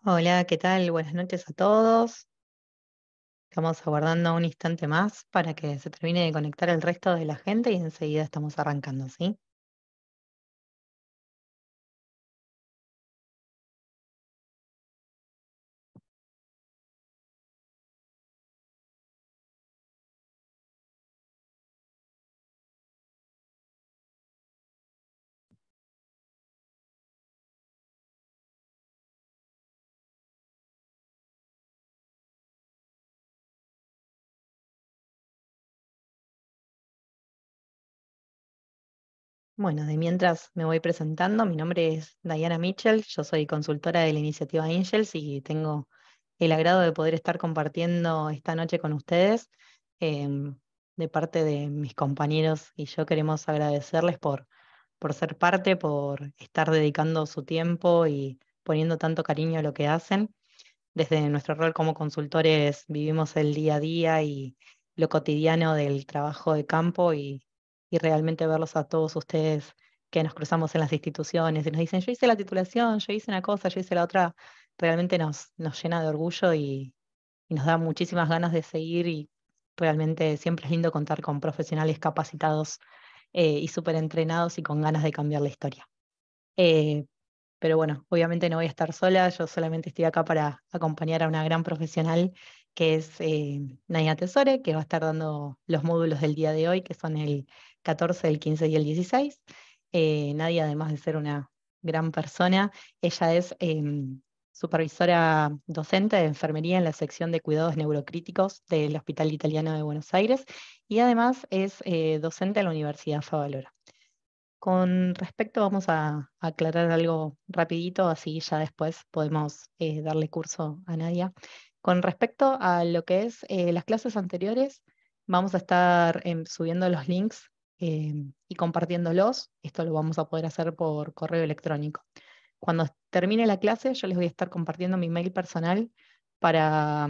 Hola, ¿qué tal? Buenas noches a todos. Estamos aguardando un instante más para que se termine de conectar el resto de la gente y enseguida estamos arrancando, ¿sí? Bueno, de mientras me voy presentando, mi nombre es Diana Mitchell, yo soy consultora de la iniciativa Angels y tengo el agrado de poder estar compartiendo esta noche con ustedes. Em, de parte de mis compañeros y yo queremos agradecerles por ser parte, por estar dedicando su tiempo y poniendo tanto cariño a lo que hacen. Desde nuestro rol como consultores vivimos el día a día y lo cotidiano del trabajo de campo y realmente verlos a todos ustedes que nos cruzamos en las instituciones y nos dicen, yo hice la titulación, yo hice una cosa, yo hice la otra, realmente nos llena de orgullo y nos da muchísimas ganas de seguir y realmente siempre es lindo contar con profesionales capacitados y súper entrenados y con ganas de cambiar la historia. Eh, pero bueno, obviamente no voy a estar sola, yo solamente estoy acá para acompañar a una gran profesional que es Nadia Tesore, que va a estar dando los módulos del día de hoy, que son el 14, el 15 y el 16. Nadia, además de ser una gran persona, ella es supervisora docente de enfermería en la sección de cuidados neurocríticos del Hospital Italiano de Buenos Aires y además es docente en la Universidad Favalora. Con respecto, vamos a aclarar algo rapidito, así ya después podemos darle curso a Nadia. Con respecto a lo que es las clases anteriores, vamos a estar subiendo los links y compartiéndolos. Esto lo vamos a poder hacer por correo electrónico. Cuando termine la clase, yo les voy a estar compartiendo mi mail personal para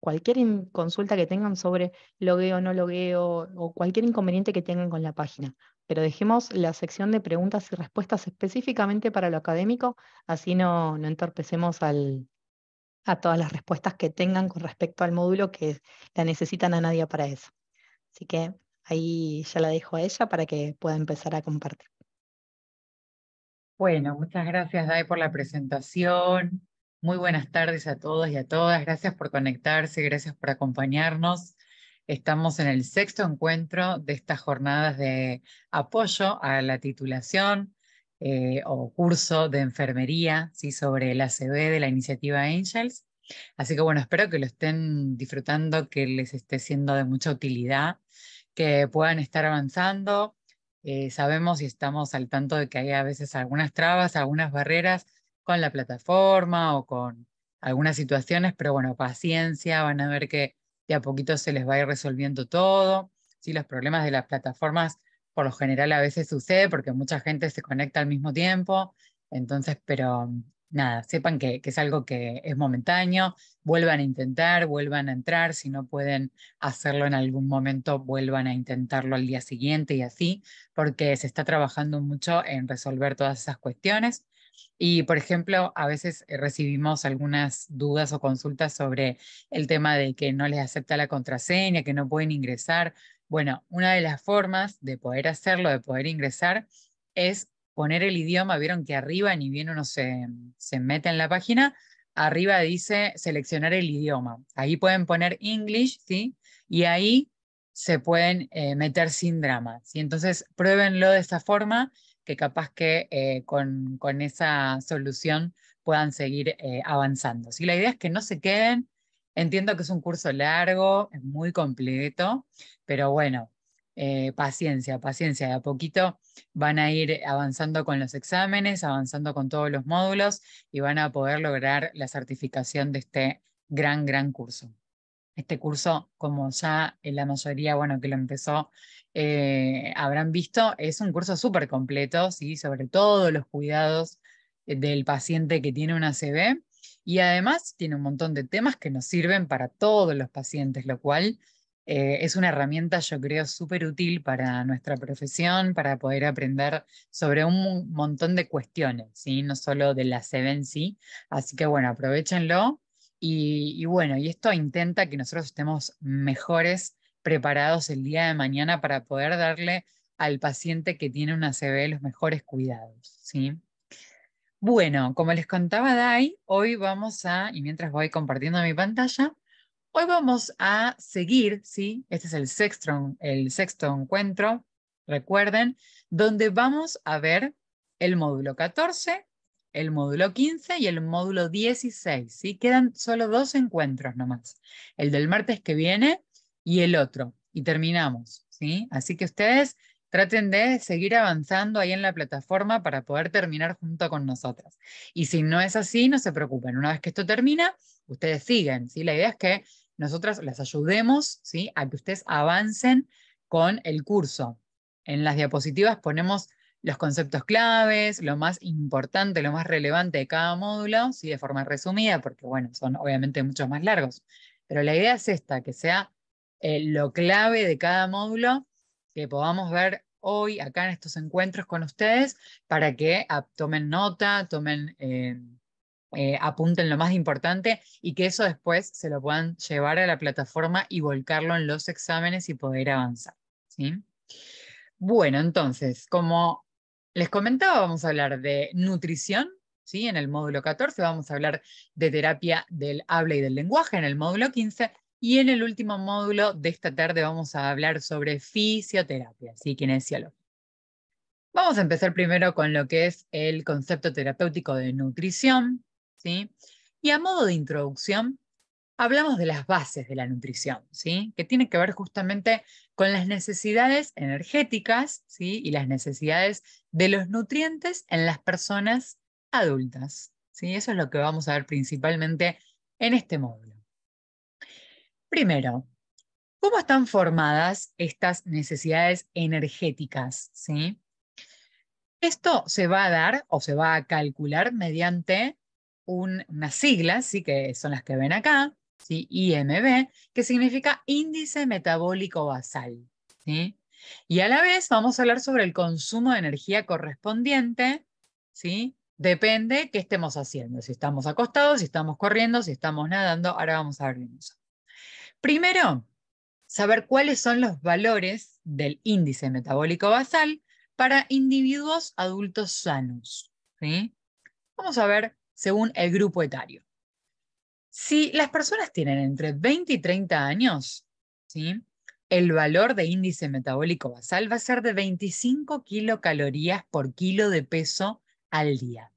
cualquier consulta que tengan sobre logueo, no logueo o cualquier inconveniente que tengan con la página, pero dejemos la sección de preguntas y respuestas específicamente para lo académico, así no entorpecemos a todas las respuestas que tengan con respecto al módulo que la necesitan a Nadia para eso. Así que ahí ya la dejo a ella para que pueda empezar a compartir. Bueno, muchas gracias, Dai, por la presentación. Muy buenas tardes a todos y a todas. Gracias por conectarse, gracias por acompañarnos. Estamos en el sexto encuentro de estas jornadas de apoyo a la titulación o curso de enfermería, ¿sí? Sobre el ACV de la iniciativa Angels. Así que bueno, espero que lo estén disfrutando, que les esté siendo de mucha utilidad, que puedan estar avanzando. Sabemos y estamos al tanto de que hay a veces algunas trabas, algunas barreras con la plataforma o con algunas situaciones, pero bueno, paciencia, van a ver que de a poquito se les va a ir resolviendo todo. Sí, los problemas de las plataformas por lo general a veces sucede porque mucha gente se conecta al mismo tiempo, entonces, pero nada, sepan que es algo que es momentáneo, vuelvan a intentar, vuelvan a entrar, si no pueden hacerlo en algún momento, vuelvan a intentarlo al día siguiente y así porque se está trabajando mucho en resolver todas esas cuestiones. Y, por ejemplo, a veces recibimos algunas dudas o consultas sobre el tema de que no les acepta la contraseña, que no pueden ingresar. Bueno, una de las formas de poder hacerlo, de poder ingresar, es poner el idioma. Vieron que arriba, ni bien uno se mete en la página, arriba dice seleccionar el idioma. Ahí pueden poner English, ¿sí? Y ahí se pueden meter sin drama, ¿sí? Entonces, pruébenlo de esa forma, que capaz que con esa solución puedan seguir avanzando. ¿Sí? La idea es que no se queden. Entiendo que es un curso largo, es muy completo, pero bueno, paciencia, paciencia. De a poquito van a ir avanzando con los exámenes, avanzando con todos los módulos y van a poder lograr la certificación de este gran, gran curso. Este curso, como ya la mayoría, bueno, que lo empezó, habrán visto, es un curso súper completo, ¿sí? Sobre todos los cuidados del paciente que tiene una ACV y además tiene un montón de temas que nos sirven para todos los pacientes, lo cual Es una herramienta, yo creo, súper útil para nuestra profesión, para poder aprender sobre un montón de cuestiones, ¿sí? No solo de la CV en sí. Así que bueno, aprovéchenlo. Y bueno, y esto intenta que nosotros estemos mejores preparados el día de mañana para poder darle al paciente que tiene una CV los mejores cuidados, ¿sí? Bueno, como les contaba Dai, hoy vamos a, y mientras voy compartiendo mi pantalla, hoy vamos a seguir, ¿sí? Este es el sexto encuentro, recuerden, donde vamos a ver el módulo 14, el módulo 15 y el módulo 16, ¿sí? Quedan solo 2 encuentros nomás, el del martes que viene y el otro, y terminamos, ¿sí? Así que ustedes traten de seguir avanzando ahí en la plataforma para poder terminar junto con nosotras. Y si no es así, no se preocupen, una vez que esto termina, ustedes siguen, ¿sí? La idea es que nosotras les ayudemos, ¿sí? A que ustedes avancen con el curso. En las diapositivas ponemos los conceptos claves, lo más importante, lo más relevante de cada módulo, ¿sí? De forma resumida, porque bueno, son obviamente mucho más largos. Pero la idea es esta, que sea lo clave de cada módulo, que podamos ver hoy acá en estos encuentros con ustedes, para que tomen nota, apunten lo más importante y que eso después se lo puedan llevar a la plataforma y volcarlo en los exámenes y poder avanzar, ¿sí? Bueno, entonces, como les comentaba, vamos a hablar de nutrición, ¿sí? En el módulo 14 vamos a hablar de terapia del habla y del lenguaje en el módulo 15 y en el último módulo de esta tarde vamos a hablar sobre fisioterapia, ¿sí? Kinesiología. Vamos a empezar primero con lo que es el concepto terapéutico de nutrición, ¿sí? Y a modo de introducción, hablamos de las bases de la nutrición, ¿sí? Que tiene que ver justamente con las necesidades energéticas, ¿sí? Y las necesidades de los nutrientes en las personas adultas, ¿sí? Eso es lo que vamos a ver principalmente en este módulo. Primero, ¿cómo están formadas estas necesidades energéticas, ¿sí? Esto se va a dar o se va a calcular mediante unas siglas, ¿sí? Que son las que ven acá, ¿sí? IMB, que significa índice metabólico basal, ¿sí? Y a la vez vamos a hablar sobre el consumo de energía correspondiente, ¿sí? Depende qué estemos haciendo, si estamos acostados, si estamos corriendo, si estamos nadando. Ahora vamos a ver eso. Primero, saber cuáles son los valores del índice metabólico basal para individuos adultos sanos, ¿sí? Vamos a ver según el grupo etario. Si las personas tienen entre 20 y 30 años, ¿sí? El valor de índice metabólico basal va a ser de 25 kilocalorías por kilo de peso al día.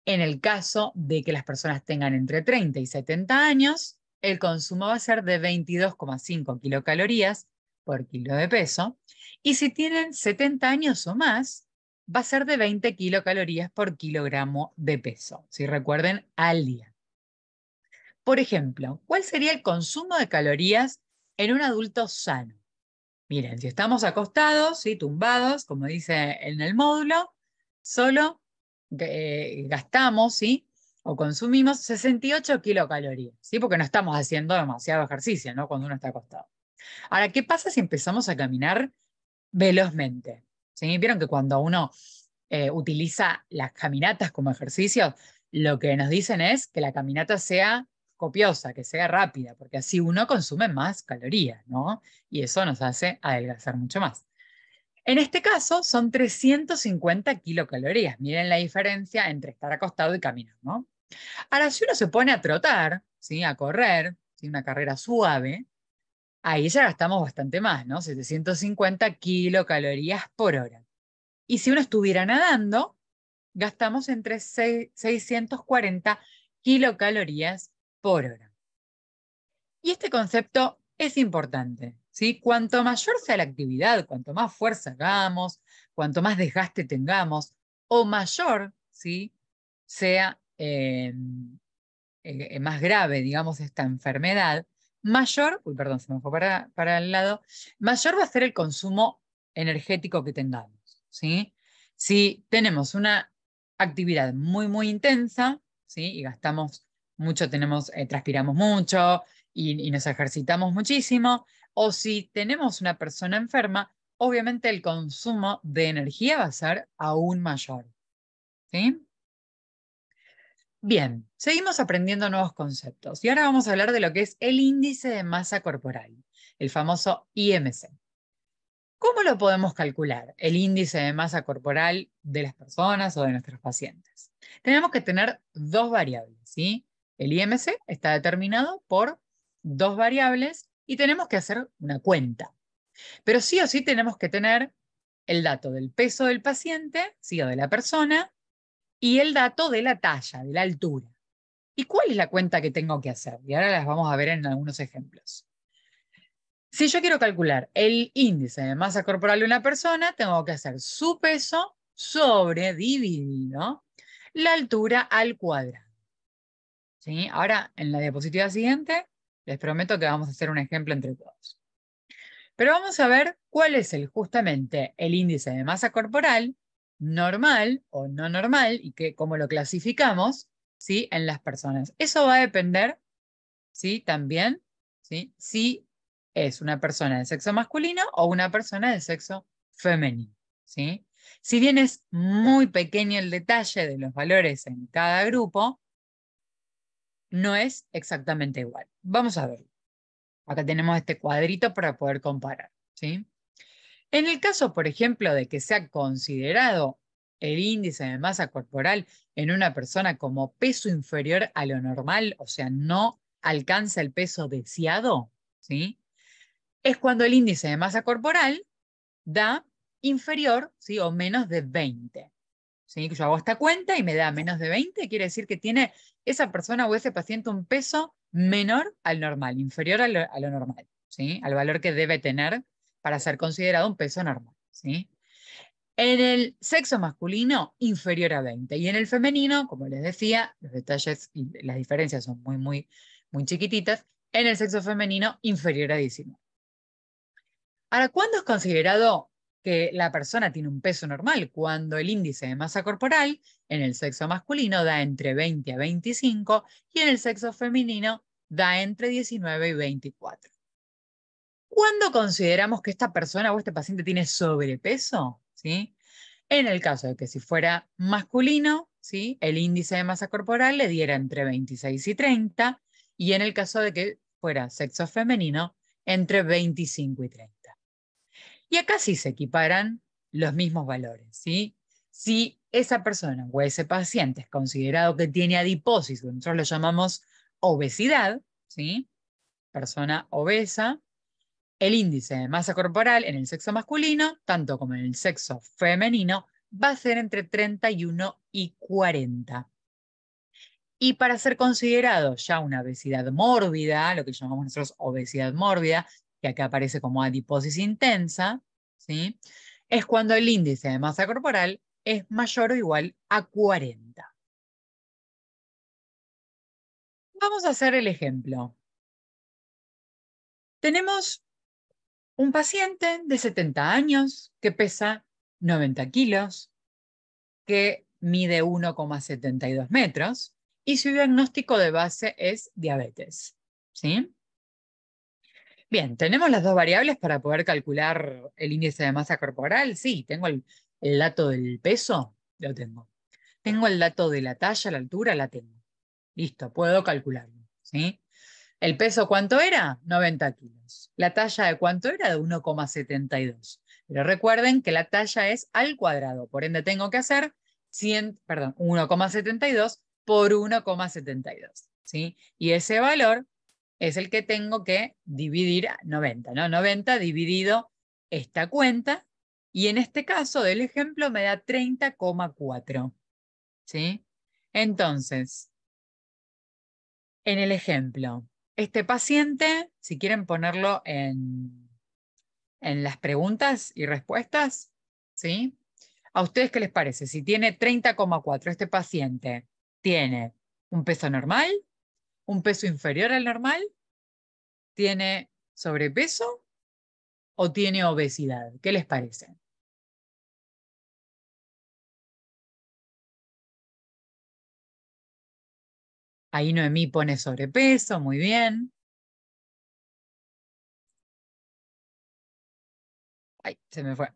En el caso de que las personas tengan entre 30 y 70 años, el consumo va a ser de 22,5 kilocalorías por kilo de peso. Y si tienen 70 años o más, va a ser de 20 kilocalorías por kilogramo de peso. Si recuerden, al día. Por ejemplo, ¿cuál sería el consumo de calorías en un adulto sano? Miren, si estamos acostados, ¿sí? Tumbados, como dice en el módulo, solo gastamos, ¿sí? O consumimos 68 kilocalorías, ¿sí? Porque no estamos haciendo demasiado ejercicio, ¿no? Cuando uno está acostado. Ahora, ¿qué pasa si empezamos a caminar velozmente? ¿Sí? Vieron que cuando uno utiliza las caminatas como ejercicio, lo que nos dicen es que la caminata sea copiosa, que sea rápida, porque así uno consume más calorías, ¿no? Y eso nos hace adelgazar mucho más. En este caso son 350 kilocalorías. Miren la diferencia entre estar acostado y caminar, ¿no? Ahora, si uno se pone a trotar, ¿sí? A correr, ¿sí? Una carrera suave, ahí ya gastamos bastante más, ¿no? 750 kilocalorías por hora. Y si uno estuviera nadando, gastamos entre 640 kilocalorías por hora. Y este concepto es importante, ¿sí? Cuanto mayor sea la actividad, cuanto más fuerza hagamos, cuanto más desgaste tengamos, o mayor, ¿sí? sea más grave, digamos, esta enfermedad, mayor, uy, perdón, se me fue para el lado, mayor va a ser el consumo energético que tengamos, ¿sí? Si tenemos una actividad muy, muy intensa, ¿sí? Y gastamos mucho, transpiramos mucho y nos ejercitamos muchísimo, O si tenemos una persona enferma, obviamente el consumo de energía va a ser aún mayor. ¿Sí? Bien, seguimos aprendiendo nuevos conceptos y ahora vamos a hablar de lo que es el índice de masa corporal, el famoso IMC. ¿Cómo lo podemos calcular, el índice de masa corporal de las personas o de nuestros pacientes? Tenemos que tener dos variables, ¿sí? El IMC está determinado por dos variables y tenemos que hacer una cuenta. Pero sí o sí tenemos que tener el dato del peso del paciente, sí, o de la persona, y el dato de la talla, de la altura. ¿Y cuál es la cuenta que tengo que hacer? Y ahora las vamos a ver en algunos ejemplos. Si yo quiero calcular el índice de masa corporal de una persona, tengo que hacer su peso sobre dividido la altura al cuadrado. ¿Sí? Ahora, en la diapositiva siguiente, les prometo que vamos a hacer un ejemplo entre todos. Pero vamos a ver cuál es justamente el índice de masa corporal normal o no normal y cómo lo clasificamos, ¿sí? En las personas. Eso va a depender, ¿sí? También, ¿sí? Si es una persona de sexo masculino o una persona de sexo femenino, ¿sí? Si bien es muy pequeño el detalle de los valores en cada grupo, no es exactamente igual. Vamos a verlo. Acá tenemos este cuadrito para poder comparar, ¿sí? En el caso, por ejemplo, de que sea considerado el índice de masa corporal en una persona como peso inferior a lo normal, o sea, no alcanza el peso deseado, ¿sí? Es cuando el índice de masa corporal da inferior, ¿sí? O menos de 20. ¿Sí? Yo hago esta cuenta y me da menos de 20, quiere decir que tiene esa persona o ese paciente un peso menor al normal, inferior a lo normal, ¿sí? Al valor que debe tener para ser considerado un peso normal, ¿sí? En el sexo masculino, inferior a 20. Y en el femenino, como les decía, los detalles y las diferencias son muy chiquititas. En el sexo femenino, inferior a 19. Ahora, ¿cuándo es considerado que la persona tiene un peso normal? Cuando el índice de masa corporal en el sexo masculino da entre 20 a 25 y en el sexo femenino da entre 19 y 24. ¿Cuándo consideramos que esta persona o este paciente tiene sobrepeso? ¿Sí? En el caso de que si fuera masculino, ¿sí? El índice de masa corporal le diera entre 26 y 30, y en el caso de que fuera sexo femenino, entre 25 y 30. Y acá sí se equiparan los mismos valores, ¿sí? Si esa persona o ese paciente es considerado que tiene adiposis, nosotros lo llamamos obesidad, ¿sí? Persona obesa, el índice de masa corporal en el sexo masculino, tanto como en el sexo femenino, va a ser entre 31 y 40. Y para ser considerado ya una obesidad mórbida, lo que llamamos nosotros obesidad mórbida, que acá aparece como adiposis intensa, ¿sí? Es cuando el índice de masa corporal es mayor o igual a 40. Vamos a hacer el ejemplo. Tenemos un paciente de 70 años que pesa 90 kilos, que mide 1,72 metros y su diagnóstico de base es diabetes, ¿sí? Bien, ¿tenemos las dos variables para poder calcular el índice de masa corporal? Sí, tengo el dato del peso, lo tengo. Tengo el dato de la talla, la altura, la tengo. Listo, puedo calcularlo, ¿sí? ¿El peso cuánto era? 90 kilos. ¿La talla de cuánto era? De 1,72. Pero recuerden que la talla es al cuadrado, por ende tengo que hacer 1,72 por 1,72, ¿sí? Y ese valor es el que tengo que dividir a 90, ¿no? 90 dividido esta cuenta, y en este caso del ejemplo me da 30,4, ¿sí? Entonces, en el ejemplo, este paciente, si quieren ponerlo en las preguntas y respuestas, ¿sí? ¿A ustedes qué les parece? Si tiene 30,4, este paciente tiene un peso normal, un peso inferior al normal, tiene sobrepeso o tiene obesidad. ¿Qué les parece? Ahí Noemí pone sobrepeso, muy bien. Ay, se me fue.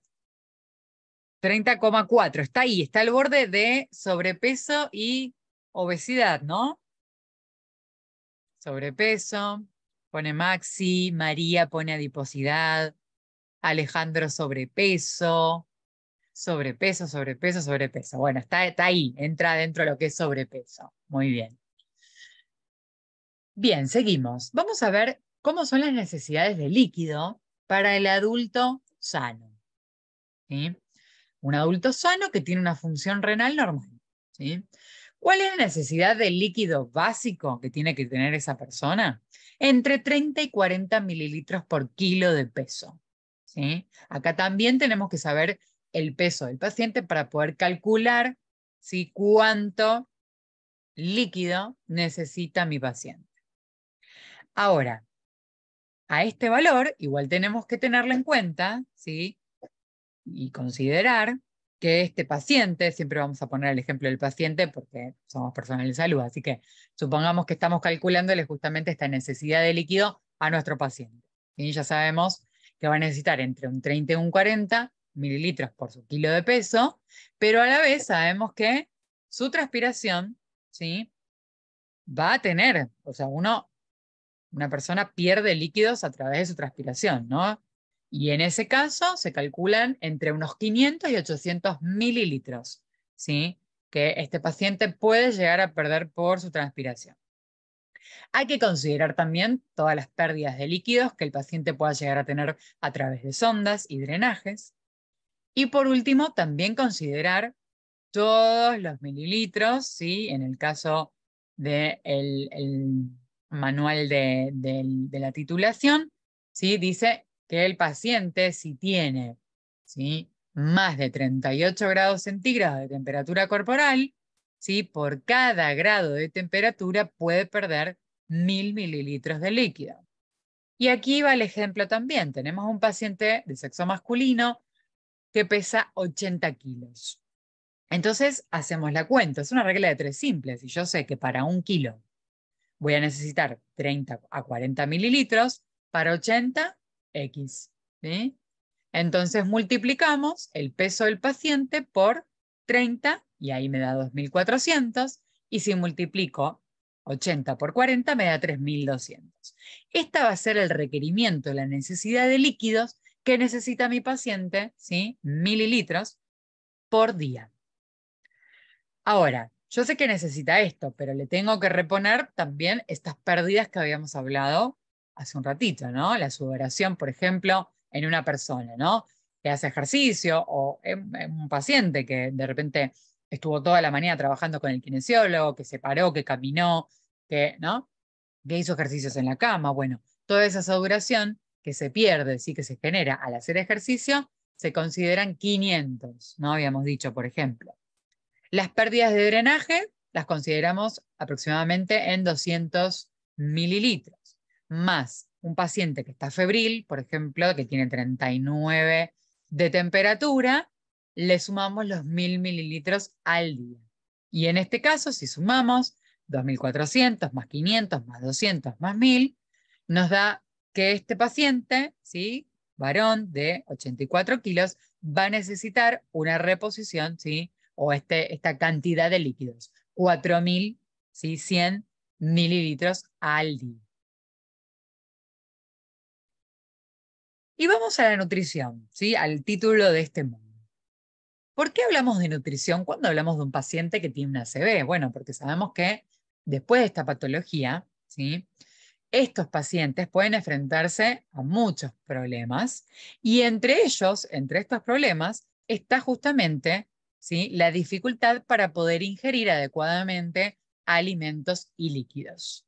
30,4. Está ahí, está al borde de sobrepeso y obesidad, ¿no? Sobrepeso, pone Maxi, María pone adiposidad, Alejandro sobrepeso, sobrepeso, sobrepeso, sobrepeso. Bueno, está ahí, entra dentro de lo que es sobrepeso. Muy bien. Bien, seguimos. Vamos a ver cómo son las necesidades de líquido para el adulto sano. ¿Sí? Un adulto sano que tiene una función renal normal. ¿Sí? ¿Cuál es la necesidad de líquido básico que tiene que tener esa persona? Entre 30 y 40 mililitros por kilo de peso. ¿Sí? Acá también tenemos que saber el peso del paciente para poder calcular, ¿sí?, cuánto líquido necesita mi paciente. Ahora, a este valor igual tenemos que tenerlo en cuenta, ¿sí?, y considerar que este paciente, siempre vamos a poner el ejemplo del paciente porque somos personal de salud, así que supongamos que estamos calculándole justamente esta necesidad de líquido a nuestro paciente. Y ya sabemos que va a necesitar entre un 30 y un 40 mililitros por su kilo de peso, pero a la vez sabemos que su transpiración, ¿sí?, va a tener, o sea, una persona pierde líquidos a través de su transpiración, ¿no? Y en ese caso se calculan entre unos 500 y 800 mililitros, ¿sí?, que este paciente puede llegar a perder por su transpiración. Hay que considerar también todas las pérdidas de líquidos que el paciente pueda llegar a tener a través de sondas y drenajes. Y por último, también considerar todos los mililitros, ¿sí?, en el caso del el manual de la titulación, ¿sí?, dice que el paciente, si tiene, ¿sí?, más de 38 grados centígrados de temperatura corporal, ¿sí?, por cada grado de temperatura puede perder 1000 mililitros de líquido. Y aquí va el ejemplo también. Tenemos un paciente de sexo masculino que pesa 80 kilos. Entonces hacemos la cuenta, es una regla de 3 simples, y yo sé que para 1 kilo voy a necesitar 30 a 40 mililitros, para 80, X. ¿Sí? Entonces multiplicamos el peso del paciente por 30, y ahí me da 2.400, y si multiplico 80 por 40 me da 3.200. Esta va a ser el requerimiento, la necesidad de líquidos que necesita mi paciente, ¿sí?, mililitros por día. Ahora, yo sé que necesita esto, pero le tengo que reponer también estas pérdidas que habíamos hablado hace un ratito, ¿no? La sudoración, por ejemplo, en una persona, ¿no?, que hace ejercicio, o en un paciente que de repente estuvo toda la mañana trabajando con el kinesiólogo, que se paró, que caminó, que, ¿no?, que hizo ejercicios en la cama. Bueno, toda esa sudoración que se pierde, sí, que se genera al hacer ejercicio, se consideran 500, ¿no? Habíamos dicho, por ejemplo. Las pérdidas de drenaje las consideramos aproximadamente en 200 mililitros, más un paciente que está febril, por ejemplo, que tiene 39 de temperatura, le sumamos los 1000 mililitros al día. Y en este caso, si sumamos 2400 más 500 más 200 más 1000, nos da que este paciente, ¿sí?, varón de 84 kilos, va a necesitar una reposición, ¿sí?, o esta cantidad de líquidos, 4.100 mililitros al día. Y vamos a la nutrición, ¿sí?, al título de este módulo. ¿Por qué hablamos de nutrición cuando hablamos de un paciente que tiene una ACV? Bueno, porque sabemos que después de esta patología, ¿sí?, estos pacientes pueden enfrentarse a muchos problemas, y entre ellos, entre estos problemas, está justamente, ¿sí?, la dificultad para poder ingerir adecuadamente alimentos y líquidos.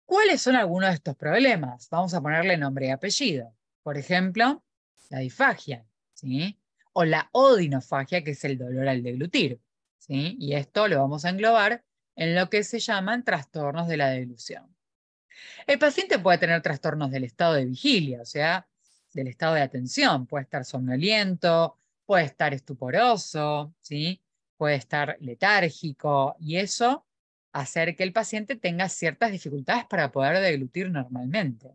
¿Cuáles son algunos de estos problemas? Vamos a ponerle nombre y apellido. Por ejemplo, la disfagia, ¿sí?, o la odinofagia, que es el dolor al deglutir, ¿sí?, y esto lo vamos a englobar en lo que se llaman trastornos de la deglución. El paciente puede tener trastornos del estado de vigilia, o sea, del estado de atención. Puede estar somnoliento, puede estar estuporoso, ¿sí?, puede estar letárgico, y eso hacer que el paciente tenga ciertas dificultades para poder deglutir normalmente.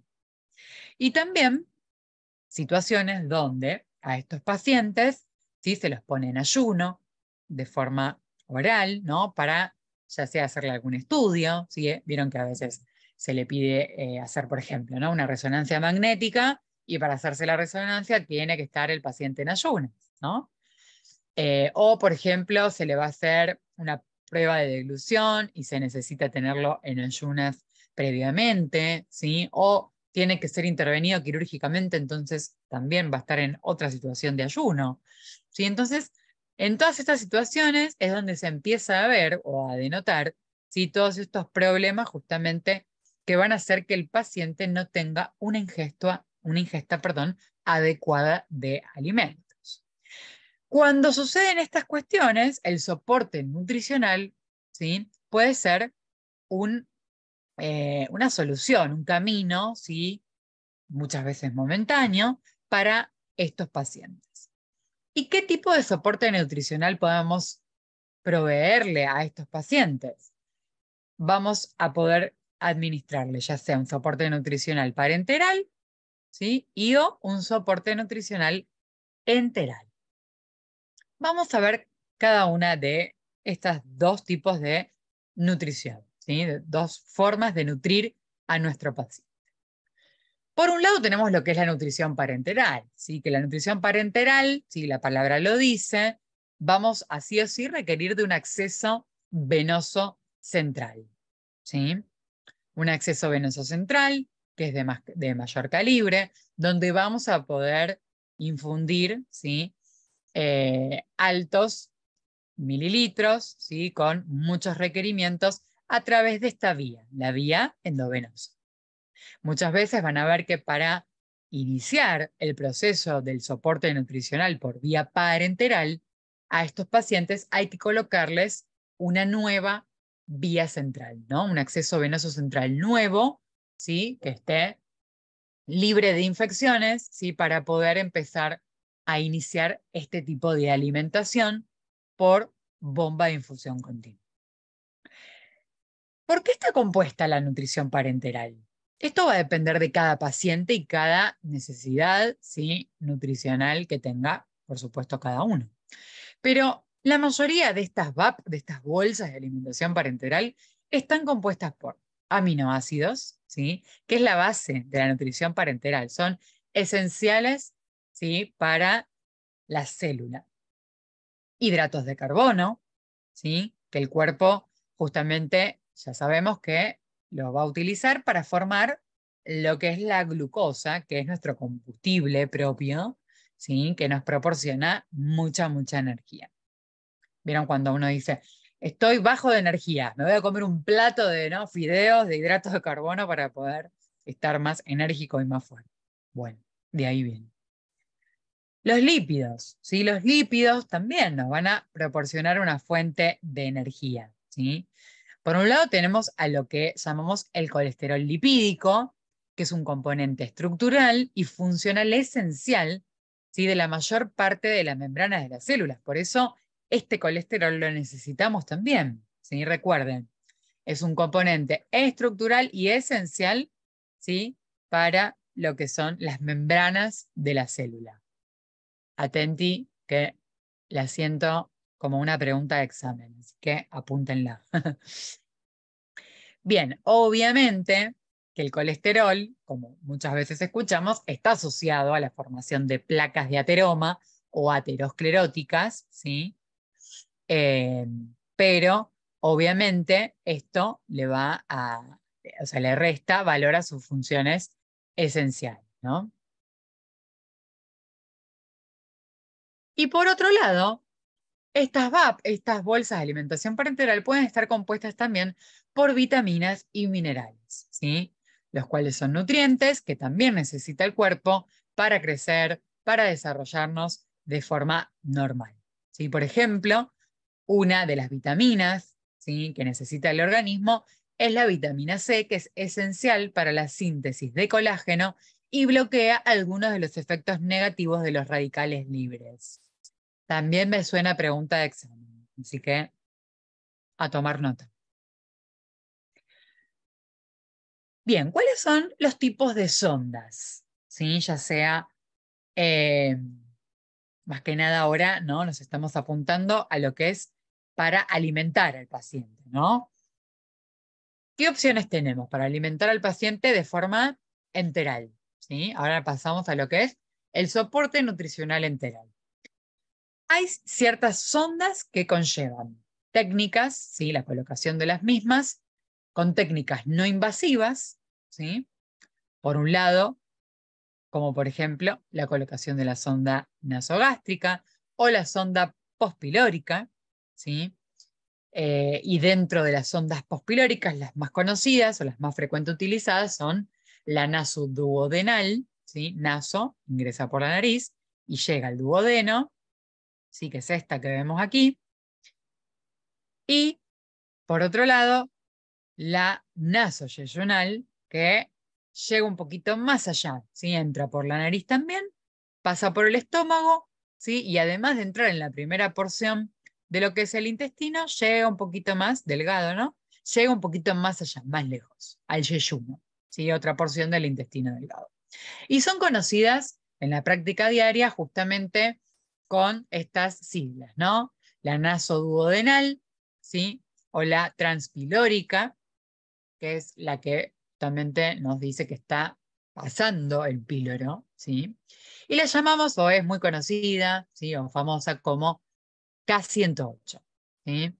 Y también situaciones donde a estos pacientes, ¿sí?, se los pone en ayuno de forma oral, ¿no?, para ya sea hacerle algún estudio, ¿sí? Vieron que a veces se le pide hacer, por ejemplo, ¿no?, una resonancia magnética, y para hacerse la resonancia tiene que estar el paciente en ayunas, ¿no? O, por ejemplo, se le va a hacer una prueba de deglución y se necesita tenerlo en ayunas previamente, ¿sí? O tiene que ser intervenido quirúrgicamente, entonces también va a estar en otra situación de ayuno, ¿sí? Entonces, en todas estas situaciones es donde se empieza a ver o a denotar, ¿sí?, todos estos problemas justamente que van a hacer que el paciente no tenga una ingesta, perdón, adecuada de alimentos. Cuando suceden estas cuestiones, el soporte nutricional, ¿sí?, puede ser una solución, un camino, ¿sí?, muchas veces momentáneo, para estos pacientes. ¿Y qué tipo de soporte nutricional podemos proveerle a estos pacientes? Vamos a poder administrarle ya sea un soporte nutricional parenteral, ¿sí?, o un soporte nutricional enteral. Vamos a ver cada una de estas dos tipos de nutrición, ¿sí?, de dos formas de nutrir a nuestro paciente. Por un lado tenemos lo que es la nutrición parenteral, ¿sí?, que la nutrición parenteral, si la palabra lo dice, vamos a sí o sí requerir de un acceso venoso central, ¿sí? Un acceso venoso central que es de mayor calibre, donde vamos a poder infundir, ¿sí?, altos mililitros, ¿sí?, con muchos requerimientos a través de esta vía, la vía endovenosa. Muchas veces van a ver que para iniciar el proceso del soporte nutricional por vía parenteral, a estos pacientes hay que colocarles una nueva vía central, ¿no? Un acceso venoso central nuevo, ¿sí?, que esté libre de infecciones, ¿sí?, para poder empezar a iniciar este tipo de alimentación por bomba de infusión continua. ¿Por qué está compuesta la nutrición parenteral? Esto va a depender de cada paciente y cada necesidad, ¿sí?, nutricional que tenga, por supuesto, cada uno. Pero la mayoría de estas VAP, de estas bolsas de alimentación parenteral, están compuestas por aminoácidos, ¿sí?, que es la base de la nutrición parenteral. Son esenciales, ¿sí?, para la célula. Hidratos de carbono, ¿sí?, que el cuerpo justamente ya sabemos que lo va a utilizar para formar lo que es la glucosa, que es nuestro combustible propio, ¿sí?, que nos proporciona mucha energía. ¿Vieron cuando uno dice, estoy bajo de energía, me voy a comer un plato de fideos de hidratos de carbono para poder estar más enérgico y más fuerte? Bueno, de ahí viene. Los lípidos, ¿sí? Los lípidos también nos van a proporcionar una fuente de energía, ¿sí? Por un lado tenemos a lo que llamamos el colesterol lipídico, que es un componente estructural y funcional esencial, ¿sí?, de la mayor parte de las membranas de las células. Por eso este colesterol lo necesitamos también, ¿sí? Recuerden, es un componente estructural y esencial, ¿sí?, para lo que son las membranas de la célula. Atenti, que la siento como una pregunta de examen, así que apúntenla. Bien, obviamente que el colesterol, como muchas veces escuchamos, está asociado a la formación de placas de ateroma o ateroscleróticas, ¿sí? Pero obviamente esto le le resta valor a sus funciones esenciales, ¿no? Y por otro lado, estas VAP, estas bolsas de alimentación parenteral, pueden estar compuestas también por vitaminas y minerales, ¿sí?, los cuales son nutrientes que también necesita el cuerpo para crecer, para desarrollarnos de forma normal, ¿sí? Por ejemplo, una de las vitaminas, ¿sí?, que necesita el organismo es la vitamina C, que es esencial para la síntesis de colágeno y bloquea algunos de los efectos negativos de los radicales libres. También me suena pregunta de examen, así que a tomar nota. Bien, ¿cuáles son los tipos de sondas? ¿Sí? Ya sea Más que nada ahora, ¿no? Nos estamos apuntando a lo que es para alimentar al paciente, ¿no? ¿Qué opciones tenemos para alimentar al paciente de forma enteral? ¿Sí? Ahora pasamos a lo que es el soporte nutricional enteral. Hay ciertas sondas que conllevan técnicas, ¿sí? La colocación de las mismas, con técnicas no invasivas, ¿sí? Por un lado, como por ejemplo la colocación de la sonda nasogástrica o la sonda postpilórica, ¿sí? Y dentro de las sondas postpilóricas, las más conocidas o las más frecuentemente utilizadas son la nasoduodenal, ¿sí? Naso ingresa por la nariz y llega al duodeno, ¿sí? Que es esta que vemos aquí. Y por otro lado, la nasoyeyunal, que llega un poquito más allá, ¿sí? Entra por la nariz también, pasa por el estómago, ¿sí? Y además de entrar en la primera porción de lo que es el intestino, llega un poquito más, delgado, ¿no? Llega un poquito más allá, más lejos, al yeyuno, ¿sí? Otra porción del intestino delgado. Y son conocidas en la práctica diaria justamente con estas siglas, ¿no? La nasoduodenal, ¿sí? O la transpilórica, que es la que justamente nos dice que está pasando el píloro, ¿sí? Y la llamamos, o es muy conocida, ¿sí? O famosa como K108, ¿sí?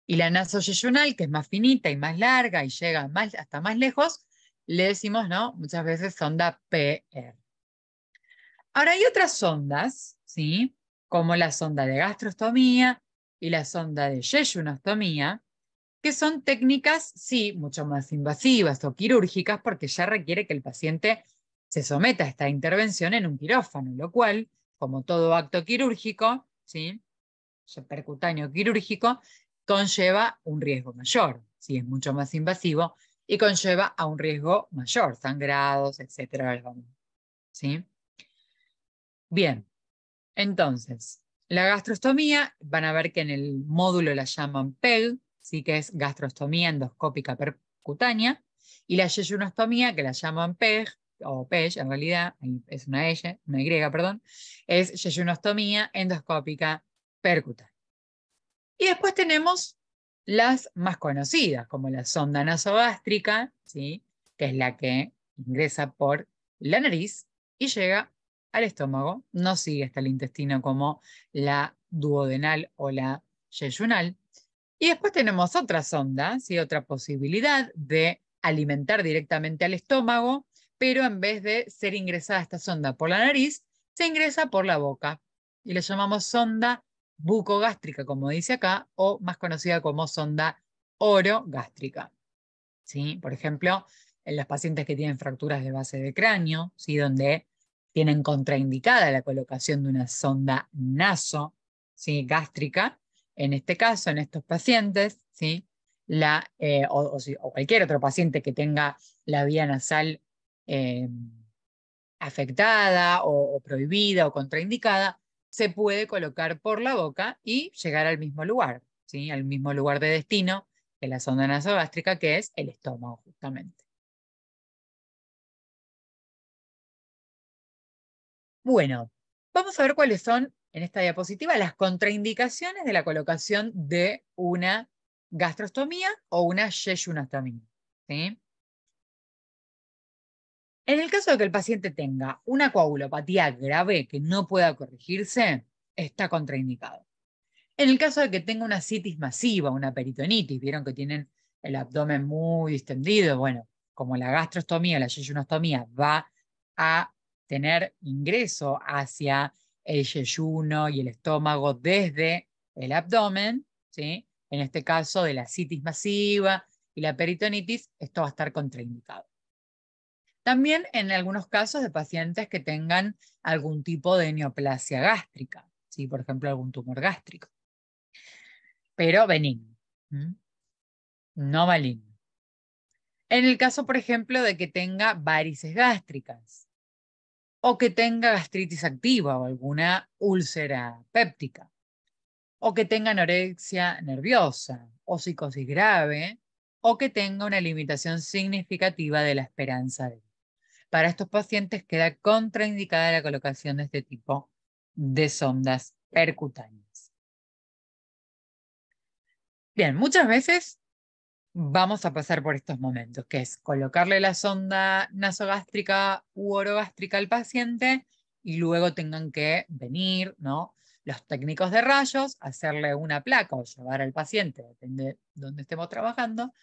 Y la nasoyeyunal, que es más finita y más larga y llega más, hasta más lejos, le decimos, ¿no? Muchas veces sonda PR. Ahora hay otras sondas, ¿sí? Como la sonda de gastrostomía y la sonda de yeyunostomía, que son técnicas, sí, mucho más invasivas o quirúrgicas, porque ya requiere que el paciente se someta a esta intervención en un quirófano, lo cual, como todo acto quirúrgico, ¿sí? Percutáneo quirúrgico, conlleva un riesgo mayor, ¿sí? Es mucho más invasivo y conlleva a un riesgo mayor, sangrados, etcétera, ¿sí? Bien, entonces, la gastrostomía, van a ver que en el módulo la llaman PEG, ¿sí? Que es gastrostomía endoscópica percutánea, y la yeyunostomía, que la llaman PEG, o PEG en realidad, es una Y, perdón, es yeyunostomía endoscópica percutánea. Y después tenemos las más conocidas, como la sonda nasogástrica, ¿sí? Que es la que ingresa por la nariz y llega al estómago, no sigue hasta el intestino como la duodenal o la yeyunal. Y después tenemos otra sonda, ¿sí? Otra posibilidad de alimentar directamente al estómago, pero en vez de ser ingresada esta sonda por la nariz, se ingresa por la boca. Y le llamamos sonda bucogástrica, como dice acá, o más conocida como sonda orogástrica, ¿sí? Por ejemplo, en los pacientes que tienen fracturas de base de cráneo, ¿sí? Donde tienen contraindicada la colocación de una sonda naso, ¿sí? Gástrica. En este caso, en estos pacientes, ¿sí? O cualquier otro paciente que tenga la vía nasal eh, afectada o prohibida o contraindicada, se puede colocar por la boca y llegar al mismo lugar, ¿sí? Al mismo lugar de destino de la sonda nasogástrica, que es el estómago, justamente. Bueno, vamos a ver cuáles son, en esta diapositiva, las contraindicaciones de la colocación de una gastrostomía o una yeyunostomía, ¿sí? En el caso de que el paciente tenga una coagulopatía grave que no pueda corregirse, está contraindicado. En el caso de que tenga una citis masiva, una peritonitis, vieron que tienen el abdomen muy distendido, bueno, como la gastrostomía, la yeyunostomía va a tener ingreso hacia el yeyuno y el estómago desde el abdomen, ¿sí? En este caso de la citis masiva y la peritonitis, esto va a estar contraindicado. También en algunos casos de pacientes que tengan algún tipo de neoplasia gástrica, ¿sí? Por ejemplo, algún tumor gástrico, pero benigno, no maligno. En el caso, por ejemplo, de que tenga varices gástricas o que tenga gastritis activa o alguna úlcera péptica o que tenga anorexia nerviosa o psicosis grave o que tenga una limitación significativa de la esperanza de vida. Para estos pacientes queda contraindicada la colocación de este tipo de sondas percutáneas. Bien, muchas veces vamos a pasar por estos momentos, que es colocarle la sonda nasogástrica u orogástrica al paciente y luego tengan que venir, ¿no?, los técnicos de rayos, hacerle una placa o llevar al paciente, depende de dónde estemos trabajando,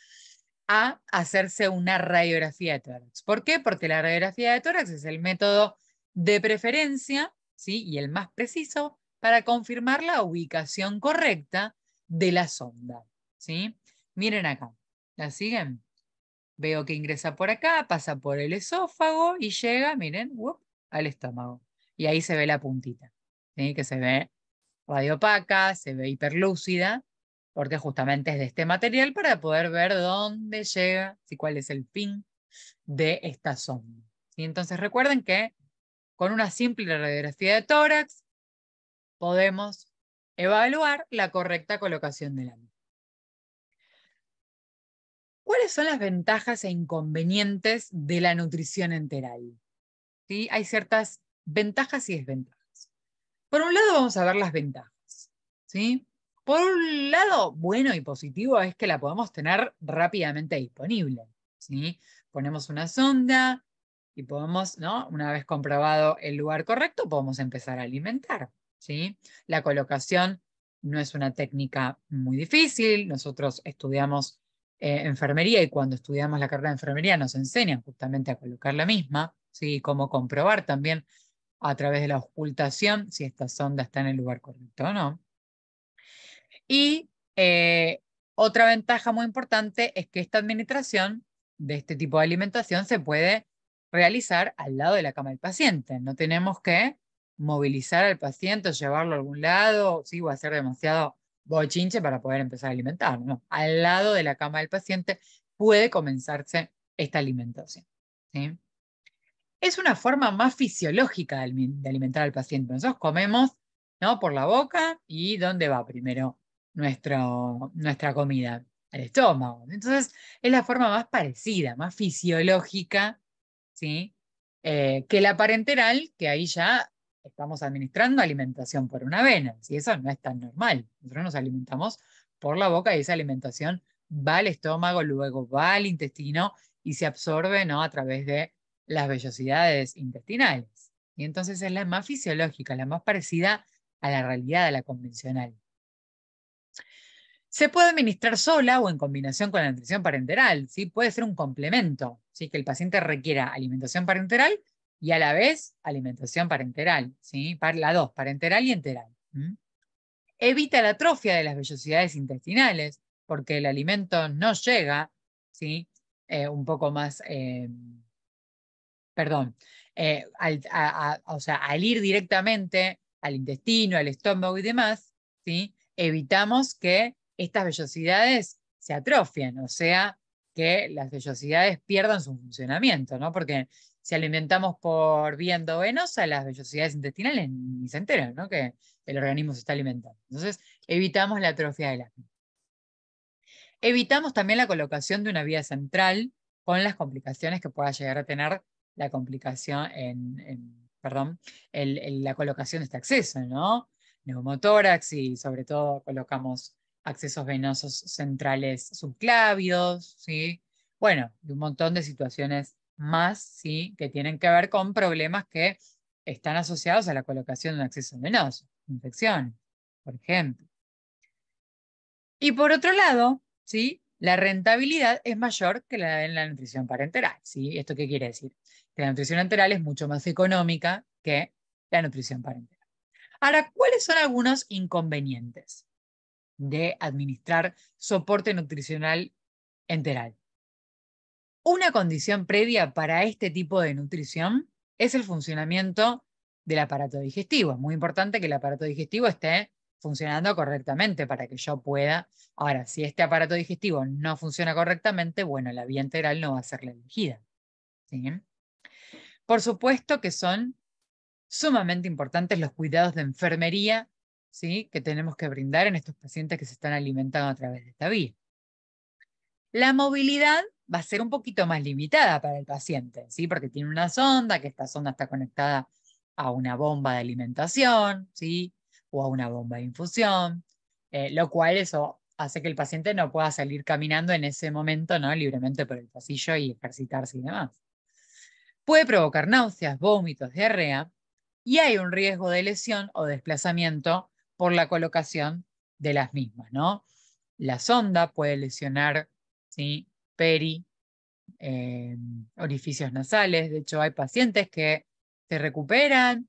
a hacerse una radiografía de tórax. ¿Por qué? Porque la radiografía de tórax es el método de preferencia, ¿sí?, y el más preciso para confirmar la ubicación correcta de la sonda, ¿sí? Miren acá, ¿la siguen? Veo que ingresa por acá, pasa por el esófago y llega, miren, al estómago. Y ahí se ve la puntita, ¿sí?, que se ve radiopaca, se ve hiperlúcida, porque justamente es de este material para poder ver dónde llega, y cuál es el fin de esta sonda. ¿Sí? Entonces recuerden que con una simple radiografía de tórax podemos evaluar la correcta colocación de la misma. ¿Cuáles son las ventajas e inconvenientes de la nutrición enteral? ¿Sí? Hay ciertas ventajas y desventajas. Por un lado vamos a ver las ventajas, ¿sí? Por un lado, bueno y positivo es que la podemos tener rápidamente disponible, ¿sí? Ponemos una sonda y podemos, ¿no?, una vez comprobado el lugar correcto, podemos empezar a alimentar, ¿sí? La colocación no es una técnica muy difícil. Nosotros estudiamos enfermería y cuando estudiamos la carrera de enfermería nos enseñan justamente a colocar la misma, ¿sí? Cómo comprobar también a través de la auscultación si esta sonda está en el lugar correcto o no. Y otra ventaja muy importante es que esta administración de este tipo de alimentación se puede realizar al lado de la cama del paciente. No tenemos que movilizar al paciente o llevarlo a algún lado, ¿sí?, o hacer demasiado bochinche para poder empezar a alimentar. No, al lado de la cama del paciente puede comenzarse esta alimentación, ¿sí? Es una forma más fisiológica de alimentar al paciente. Nosotros comemos, ¿no?, por la boca, y ¿dónde va primero nuestra comida? Al estómago. Entonces es la forma más parecida, más fisiológica, ¿sí?, que la parenteral, que ahí ya estamos administrando alimentación por una vena, ¿sí? Eso no es tan normal. Nosotros nos alimentamos por la boca y esa alimentación va al estómago, luego va al intestino y se absorbe, ¿no?, a través de las vellosidades intestinales. Y entonces es la más fisiológica, la más parecida a la realidad, a la convencional. Se puede administrar sola o en combinación con la nutrición parenteral, ¿sí? Puede ser un complemento, ¿sí?, que el paciente requiera alimentación parenteral y a la vez alimentación parenteral, ¿sí? Para las dos, parenteral y enteral. Evita la atrofia de las vellosidades intestinales, porque el alimento no llega, ¿sí?, un poco más, perdón, o sea, al ir directamente al intestino, al estómago y demás, ¿sí?, evitamos que estas vellosidades se atrofien, o sea, que las vellosidades pierdan su funcionamiento, ¿no? Porque si alimentamos por vía endovenosa, las vellosidades intestinales ni se enteran, ¿no?, que el organismo se está alimentando. Entonces, evitamos la atrofia de las mismas. Evitamos también la colocación de una vía central con las complicaciones que pueda llegar a tener la complicación perdón, la colocación de este acceso, ¿no? Neumotórax, y sobre todo colocamos accesos venosos centrales subclavios, ¿sí? Bueno, y un montón de situaciones más, ¿sí?, que tienen que ver con problemas que están asociados a la colocación de un acceso venoso, infecciones, por ejemplo. Y por otro lado, ¿sí?, la rentabilidad es mayor que la en la nutrición parenteral, ¿sí? ¿Esto qué quiere decir? Que la nutrición enteral es mucho más económica que la nutrición parenteral. Ahora, ¿cuáles son algunos inconvenientes de administrar soporte nutricional enteral? Una condición previa para este tipo de nutrición es el funcionamiento del aparato digestivo. Es muy importante que el aparato digestivo esté funcionando correctamente para que yo pueda. Ahora, si este aparato digestivo no funciona correctamente, bueno, la vía enteral no va a ser la elegida, ¿sí? Por supuesto que son sumamente importantes los cuidados de enfermería, ¿sí?, que tenemos que brindar en estos pacientes que se están alimentando a través de esta vía. La movilidad va a ser un poquito más limitada para el paciente, ¿sí? Porque tiene una sonda, que esta sonda está conectada a una bomba de alimentación, ¿sí? O a una bomba de infusión, lo cual eso hace que el paciente no pueda salir caminando en ese momento, ¿no? Libremente por el pasillo y ejercitarse y demás. Puede provocar náuseas, vómitos, diarrea, y hay un riesgo de lesión o desplazamiento por la colocación de las mismas, ¿no? La sonda puede lesionar, ¿sí? Eh, orificios nasales. De hecho, hay pacientes que se recuperan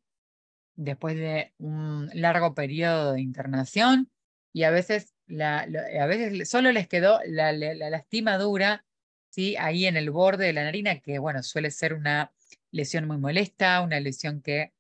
después de un largo periodo de internación y a veces, a veces solo les quedó la lastimadura, ¿sí? Ahí en el borde de la narina, que bueno, suele ser una lesión muy molesta, una lesión que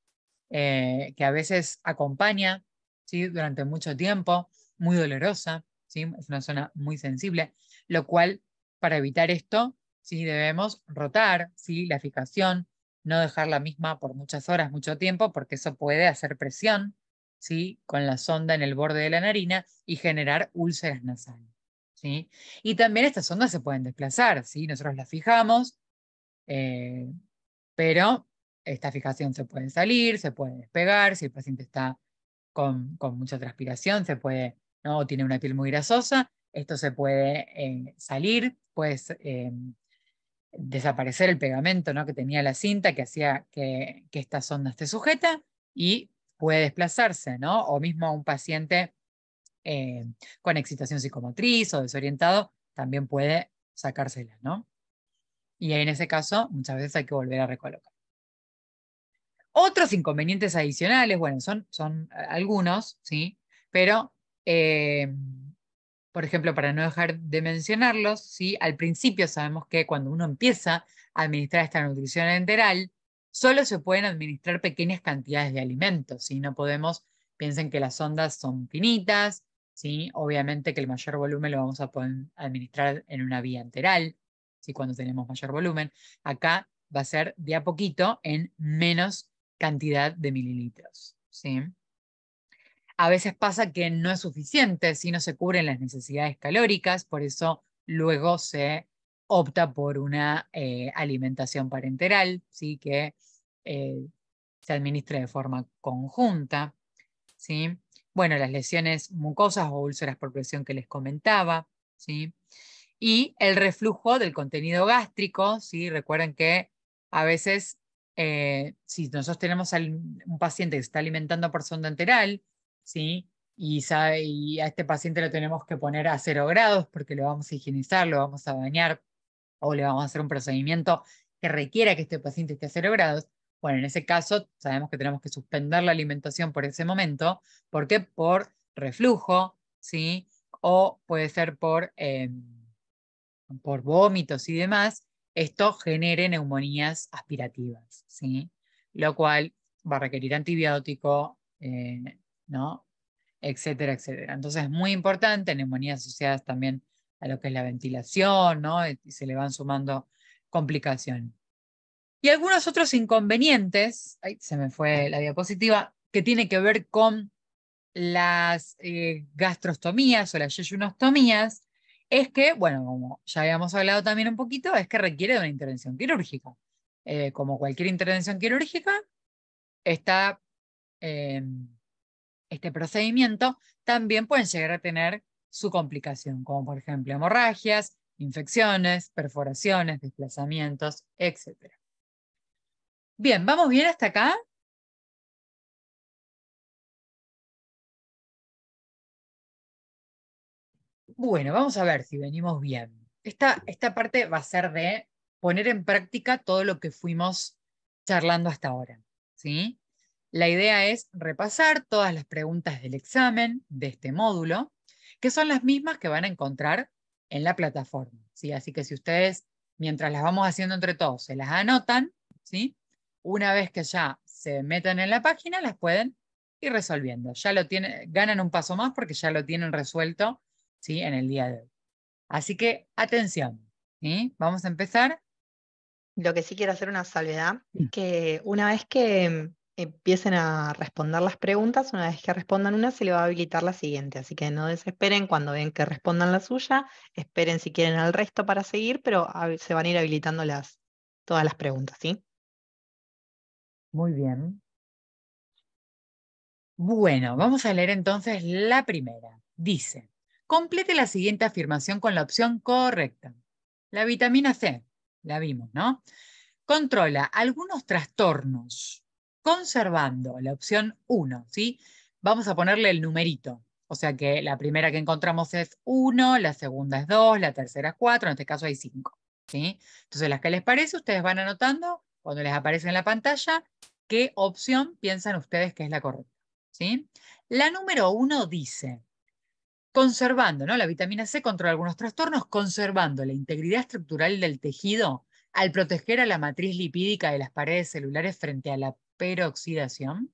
a veces acompaña, ¿sí? Durante mucho tiempo, muy dolorosa, ¿sí? Es una zona muy sensible, lo cual para evitar esto, ¿sí? Debemos rotar, ¿sí? La fijación, no dejar la misma por muchas horas, mucho tiempo, porque eso puede hacer presión, ¿sí? Con la sonda en el borde de la narina y generar úlceras nasales, ¿sí? Y también estas ondas se pueden desplazar, ¿sí? Nosotros las fijamos, eh, pero esta fijación se puede salir, se puede despegar, si el paciente está con mucha transpiración, se puede, ¿no? O tiene una piel muy grasosa, esto se puede salir, puede desaparecer el pegamento, ¿no? Que tenía la cinta que hacía que esta sonda esté sujeta y puede desplazarse, ¿no? O mismo un paciente eh, con excitación psicomotriz o desorientado también puede sacársela, ¿no? Y en ese caso muchas veces hay que volver a recolocar. Otros inconvenientes adicionales, bueno, son algunos, ¿sí? Pero, por ejemplo, para no dejar de mencionarlos, ¿sí? Al principio sabemos que cuando uno empieza a administrar esta nutrición enteral, solo se pueden administrar pequeñas cantidades de alimentos, ¿sí? No podemos, piensen que las ondas son finitas, ¿sí? Obviamente que el mayor volumen lo vamos a poder administrar en una vía enteral, ¿sí? Cuando tenemos mayor volumen. Acá va a ser de a poquito en menos cantidad de mililitros, ¿sí? A veces pasa que no es suficiente, si no se cubren las necesidades calóricas, por eso luego se opta por una alimentación parenteral, ¿sí? Que eh, se administre de forma conjunta, ¿sí? Bueno, las lesiones mucosas o úlceras por presión que les comentaba, ¿sí? Y el reflujo del contenido gástrico, ¿sí? Recuerden que a veces, si nosotros tenemos un paciente que se está alimentando por sonda enteral, ¿sí? Y a este paciente lo tenemos que poner a 0 grados porque lo vamos a higienizar, lo vamos a bañar o le vamos a hacer un procedimiento que requiera que este paciente esté a 0 grados. Bueno, en ese caso sabemos que tenemos que suspender la alimentación por ese momento. ¿Por qué? Por reflujo, ¿sí? O puede ser por vómitos y demás, esto genere neumonías aspirativas, ¿sí? Lo cual va a requerir antibiótico, ¿no? Etcétera, etcétera. Entonces es muy importante, neumonías asociadas también a lo que es la ventilación, ¿no? Y se le van sumando complicaciones. Y algunos otros inconvenientes, ay, se me fue la diapositiva, que tiene que ver con las gastrostomías o las yeyunostomías, es que, bueno, como ya habíamos hablado también un poquito, es que requiere de una intervención quirúrgica. Como cualquier intervención quirúrgica, está este procedimiento también pueden llegar a tener su complicación, como por ejemplo hemorragias, infecciones, perforaciones, desplazamientos, etc. Bien, ¿vamos bien hasta acá? Bueno, vamos a ver si venimos bien. Esta parte va a ser de poner en práctica todo lo que fuimos charlando hasta ahora, ¿sí? La idea es repasar todas las preguntas del examen de este módulo, que son las mismas que van a encontrar en la plataforma, ¿sí? Así que si ustedes, mientras las vamos haciendo entre todos, se las anotan, ¿sí? Una vez que ya se metan en la página, las pueden ir resolviendo. Ya lo tienen, ganan un paso más porque ya lo tienen resuelto, ¿sí? En el día de hoy. Así que, atención, ¿sí? Vamos a empezar. Lo que sí quiero hacer una salvedad es que una vez que empiecen a responder las preguntas. Una vez que respondan una, se le va a habilitar la siguiente. Así que no desesperen cuando ven que respondan la suya. Esperen si quieren al resto para seguir, pero se van a ir habilitando todas las preguntas, ¿sí? Muy bien. Bueno, vamos a leer entonces la primera. Dice, complete la siguiente afirmación con la opción correcta. La vitamina C, la vimos, ¿no? Controla algunos trastornos, conservando la opción 1, ¿sí? Vamos a ponerle el numerito. O sea que la primera que encontramos es 1, la segunda es 2, la tercera es 4, en este caso hay 5, ¿sí? Entonces, las que les parece, ustedes van anotando, cuando les aparece en la pantalla, qué opción piensan ustedes que es la correcta, ¿sí? La número 1 dice, conservando, ¿no? La vitamina C controla algunos trastornos, conservando la integridad estructural del tejido al proteger a la matriz lipídica de las paredes celulares frente a la peroxidación.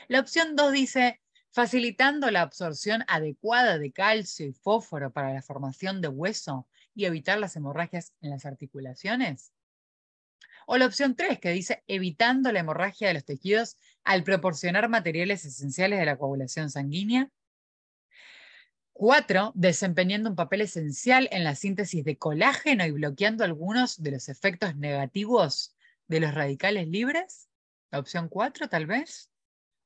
La opción 2 dice, facilitando la absorción adecuada de calcio y fósforo para la formación de hueso y evitar las hemorragias en las articulaciones. O la opción 3 que dice, evitando la hemorragia de los tejidos al proporcionar materiales esenciales de la coagulación sanguínea. 4, desempeñando un papel esencial en la síntesis de colágeno y bloqueando algunos de los efectos negativos de los radicales libres. La opción 4, tal vez.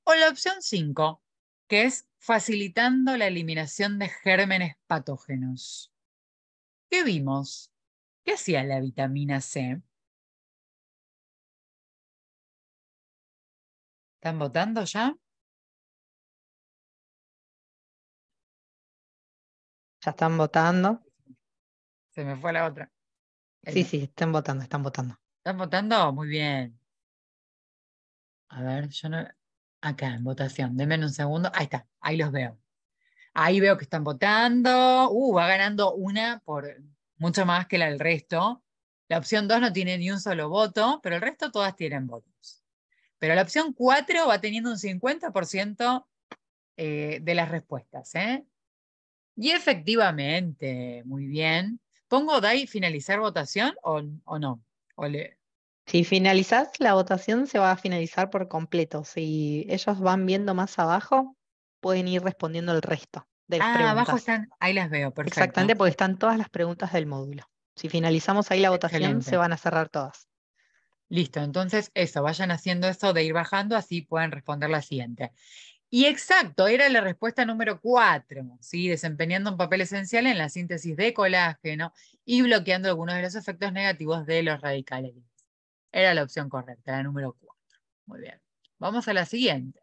O la opción 5, que es facilitando la eliminación de gérmenes patógenos. ¿Qué vimos? ¿Qué hacía la vitamina C? ¿Están votando ya? Ya están votando. Se me fue la otra. Sí, sí, están votando, están votando. ¿Están votando? Muy bien. A ver, yo no... Acá, en votación. Denme un segundo. Ahí está, ahí los veo. Ahí veo que están votando. Va ganando una por mucho más que la del resto. La opción 2 no tiene ni un solo voto, pero el resto todas tienen votos. Pero la opción 4 va teniendo un 50% de las respuestas, ¿eh? Y efectivamente, muy bien. ¿Pongo Dai finalizar votación o no? O le... Si finalizás la votación, se va a finalizar por completo. Si ellos van viendo más abajo, pueden ir respondiendo el resto de las Ah, abajo preguntas. están, ahí las veo, perfecto. Exactamente, porque están todas las preguntas del módulo. Si finalizamos ahí la votación, se Excelente. van a cerrar todas. Listo, entonces eso, vayan haciendo eso de ir bajando, así pueden responder la siguiente. Y exacto, era la respuesta número 4, ¿sí? Desempeñando un papel esencial en la síntesis de colágeno y bloqueando algunos de los efectos negativos de los radicales libres. Era la opción correcta, la número 4. Muy bien. Vamos a la siguiente.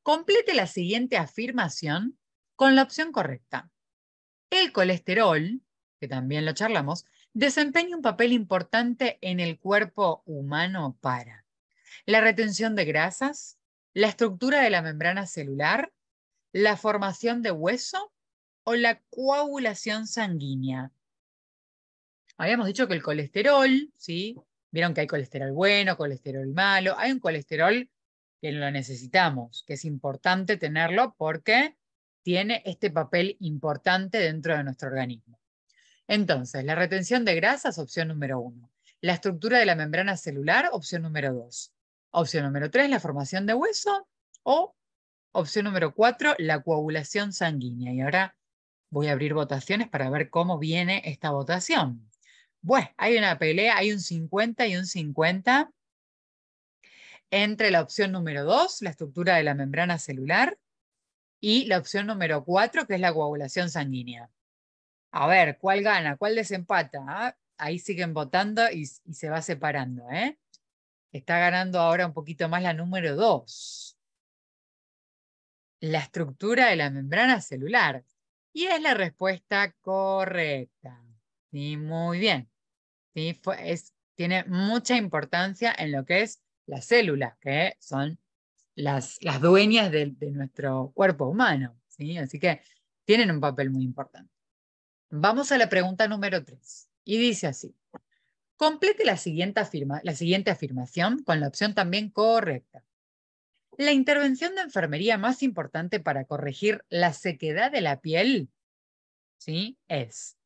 Complete la siguiente afirmación con la opción correcta. El colesterol, que también lo charlamos, desempeña un papel importante en el cuerpo humano para la retención de grasas, la estructura de la membrana celular, la formación de hueso o la coagulación sanguínea. Habíamos dicho que el colesterol, ¿sí? Vieron que hay colesterol bueno, colesterol malo. Hay un colesterol que lo necesitamos, que es importante tenerlo porque tiene este papel importante dentro de nuestro organismo. Entonces, la retención de grasas, opción número 1. La estructura de la membrana celular, opción número 2. Opción número 3, la formación de hueso. O opción número 4, la coagulación sanguínea. Y ahora voy a abrir votaciones para ver cómo viene esta votación. Bueno, hay una pelea, hay un 50 y un 50 entre la opción número 2, la estructura de la membrana celular, y la opción número 4, que es la coagulación sanguínea. A ver, ¿cuál gana? ¿Cuál desempata? ¿Ah? Ahí siguen votando y se va separando, ¿eh? Está ganando ahora un poquito más la número 2. La estructura de la membrana celular. Y es la respuesta correcta. Sí, muy bien. Sí, tiene mucha importancia en lo que es las células, que son las dueñas de nuestro cuerpo humano. ¿Sí? Así que tienen un papel muy importante. Vamos a la pregunta número 3. Y dice así. Complete la siguiente afirmación con la opción también correcta. La intervención de enfermería más importante para corregir la sequedad de la piel, ¿sí? Es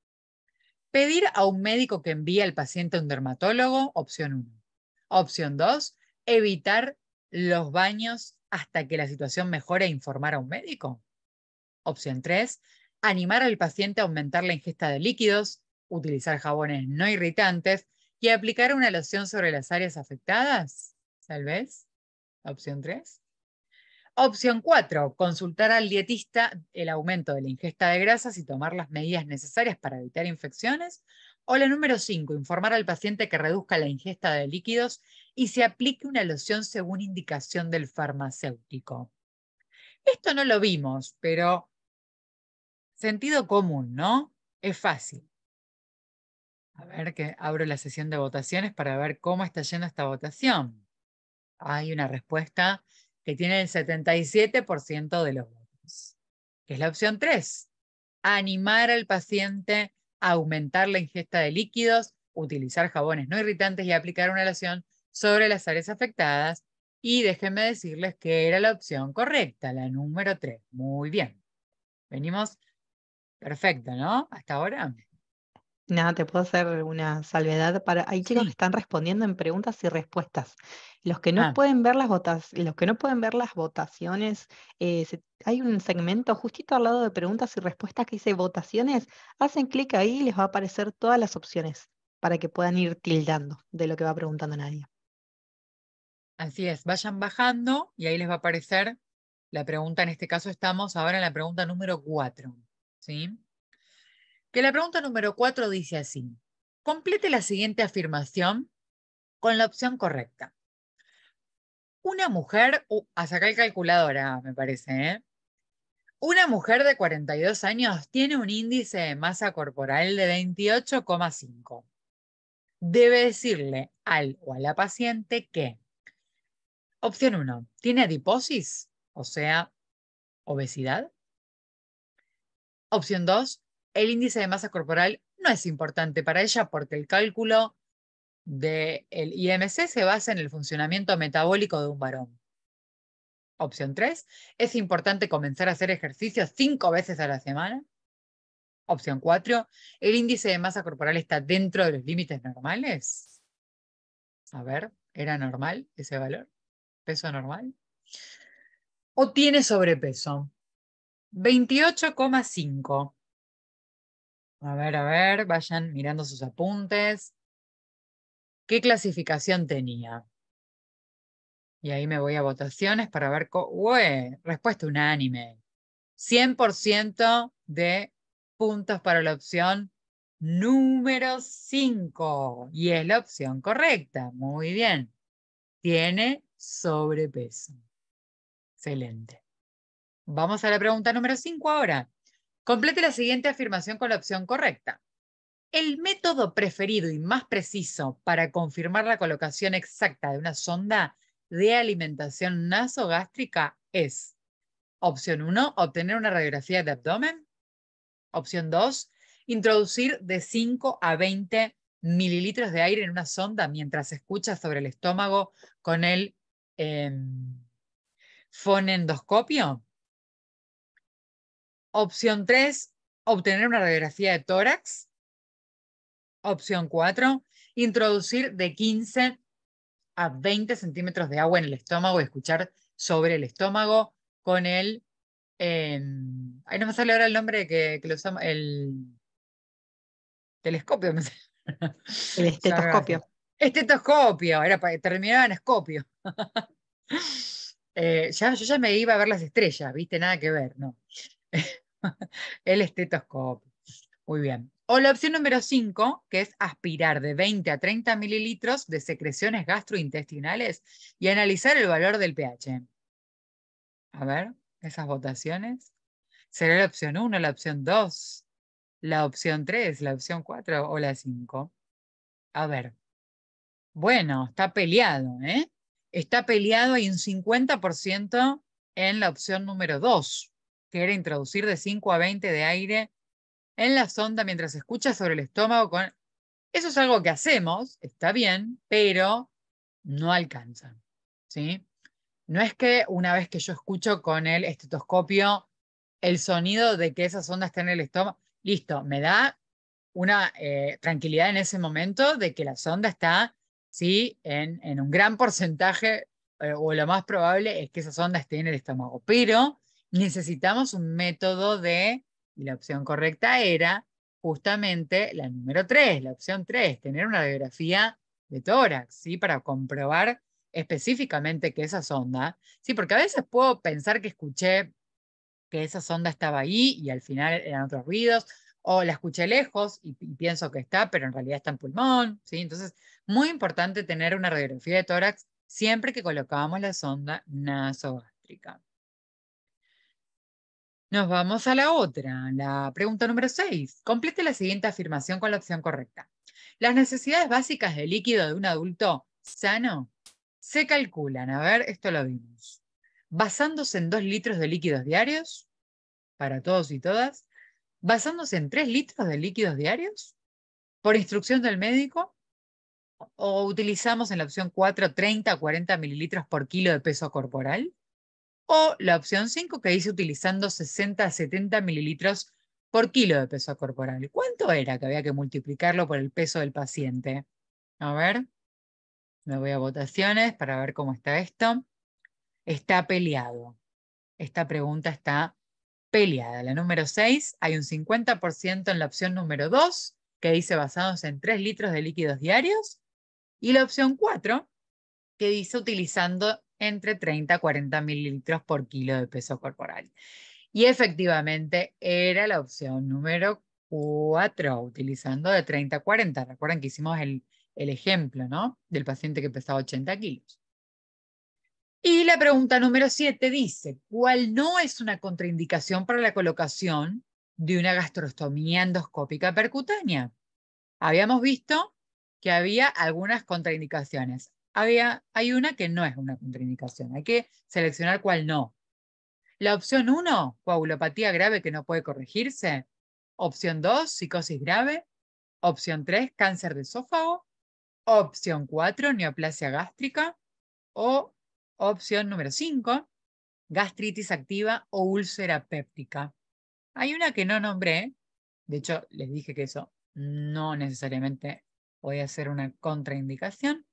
pedir a un médico que envíe al paciente a un dermatólogo, opción 1. Opción 2, evitar los baños hasta que la situación mejore e informar a un médico. Opción 3, animar al paciente a aumentar la ingesta de líquidos, utilizar jabones no irritantes y aplicar una loción sobre las áreas afectadas. Tal vez. Opción 3. Opción 4, consultar al dietista el aumento de la ingesta de grasas y tomar las medidas necesarias para evitar infecciones. O la número 5, informar al paciente que reduzca la ingesta de líquidos y se aplique una loción según indicación del farmacéutico. Esto no lo vimos, pero sentido común, ¿no? Es fácil. A ver que abro la sesión de votaciones para ver cómo está yendo esta votación. Hay una respuesta que tiene el 77% de los votos, que es la opción 3. Animar al paciente a aumentar la ingesta de líquidos, utilizar jabones no irritantes y aplicar una loción sobre las áreas afectadas. Y déjenme decirles que era la opción correcta, la número 3. Muy bien. Venimos perfecto, ¿no? Hasta ahora. Nada, te puedo hacer una salvedad para. Hay chicos que Sí. están respondiendo en preguntas y respuestas. Los que no Ah, pueden ver los que no pueden ver las votaciones, hay un segmento justito al lado de preguntas y respuestas que dice votaciones. Hacen clic ahí y les va a aparecer todas las opciones para que puedan ir tildando de lo que va preguntando nadie. así es. Vayan bajando y ahí les va a aparecer la pregunta. En este caso estamos ahora en la pregunta número 4. ¿Sí? Que la pregunta número 4 dice así. Complete la siguiente afirmación con la opción correcta. Una mujer, a sacar calculadora, me parece, ¿eh? Una mujer de 42 años tiene un índice de masa corporal de 28,5. Debe decirle al o a la paciente que, opción 1, tiene adiposis, o sea, obesidad. Opción 2, el índice de masa corporal no es importante para ella porque el cálculo del IMC se basa en el funcionamiento metabólico de un varón. Opción 3, es importante comenzar a hacer ejercicio 5 veces a la semana. Opción 4, el índice de masa corporal está dentro de los límites normales. A ver, ¿era normal ese valor? ¿Peso normal? ¿O tiene sobrepeso? 28,5. A ver, vayan mirando sus apuntes. ¿Qué clasificación tenía? Y ahí me voy a votaciones para ver. Respuesta unánime. 100% de puntos para la opción número 5. Y es la opción correcta. Muy bien. Tiene sobrepeso. Excelente. Vamos a la pregunta número 5 ahora. Complete la siguiente afirmación con la opción correcta. El método preferido y más preciso para confirmar la colocación exacta de una sonda de alimentación nasogástrica es: opción 1, obtener una radiografía de abdomen. Opción 2, introducir de 5 a 20 mililitros de aire en una sonda mientras se escucha sobre el estómago con el fonendoscopio. Opción 3, obtener una radiografía de tórax. Opción 4, introducir de 15 a 20 centímetros de agua en el estómago y escuchar sobre el estómago con el... no me sale ahora el nombre que lo usamos, el telescopio. El estetoscopio. Estetoscopio, era para terminar en escopio. Yo ya me iba a ver las estrellas, ¿viste? Nada que ver, no. El estetoscopio. Muy bien. O la opción número 5, que es aspirar de 20 a 30 mililitros de secreciones gastrointestinales y analizar el valor del pH. A ver, esas votaciones. ¿Será la opción 1, la opción 2, la opción 3, la opción 4 o la 5? A ver. Bueno, está peleado, ¿eh? Está peleado, hay un 50% en la opción número 2, que era introducir de 5 a 20 de aire en la sonda mientras se escucha sobre el estómago con... Eso es algo que hacemos, está bien, pero no alcanza, ¿sí? No es que una vez que yo escucho con el estetoscopio el sonido de que esa sonda está en el estómago, listo, me da una tranquilidad en ese momento de que la sonda está ¿sí? En un gran porcentaje, o lo más probable es que esas ondas estén en el estómago, pero necesitamos un método y la opción correcta era justamente la número 3, la opción 3, tener una radiografía de tórax, ¿sí? Para comprobar específicamente que esa sonda, ¿sí? Porque a veces puedo pensar que escuché que esa sonda estaba ahí y al final eran otros ruidos, o la escuché lejos y pienso que está, pero en realidad está en pulmón, ¿sí? Entonces, muy importante tener una radiografía de tórax siempre que colocamos la sonda nasogástrica. Nos vamos a la otra, la pregunta número 6. Complete la siguiente afirmación con la opción correcta. Las necesidades básicas de líquido de un adulto sano se calculan, a ver, esto lo vimos, basándose en 2 litros de líquidos diarios para todos y todas, basándose en 3 litros de líquidos diarios, por instrucción del médico, o utilizamos en la opción 4 30 a 40 mililitros por kilo de peso corporal, o la opción 5 que dice utilizando 60 a 70 mililitros por kilo de peso corporal. ¿Cuánto era que había que multiplicarlo por el peso del paciente? A ver, me voy a votaciones para ver cómo está esto. Está peleado. Esta pregunta está peleada. La número 6, hay un 50% en la opción número 2, que dice basados en 3 litros de líquidos diarios, y la opción 4, que dice utilizando entre 30 a 40 mililitros por kilo de peso corporal. Y efectivamente era la opción número 4, utilizando de 30 a 40. Recuerden que hicimos el ejemplo, ¿no? Del paciente que pesaba 80 kilos. Y la pregunta número 7 dice, ¿cuál no es una contraindicación para la colocación de una gastrostomía endoscópica percutánea? Habíamos visto que había algunas contraindicaciones. Hay una que no es una contraindicación. Hay que seleccionar cuál no. La opción 1, coagulopatía grave que no puede corregirse. Opción 2, psicosis grave. Opción 3, cáncer de esófago. Opción 4, neoplasia gástrica. O opción número 5, gastritis activa o úlcera péptica. Hay una que no nombré, de hecho les dije que eso no necesariamente puede ser una contraindicación.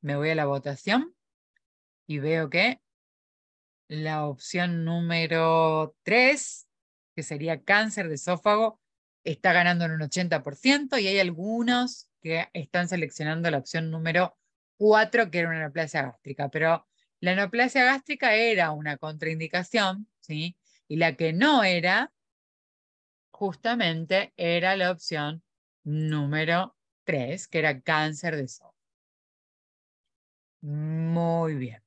Me voy a la votación y veo que la opción número 3, que sería cáncer de esófago, está ganando en un 80% y hay algunos que están seleccionando la opción número 4, que era una neoplasia gástrica, pero la neoplasia gástrica era una contraindicación, ¿sí? Y la que no era, justamente, era la opción número 3, que era cáncer de esófago. Muy bien.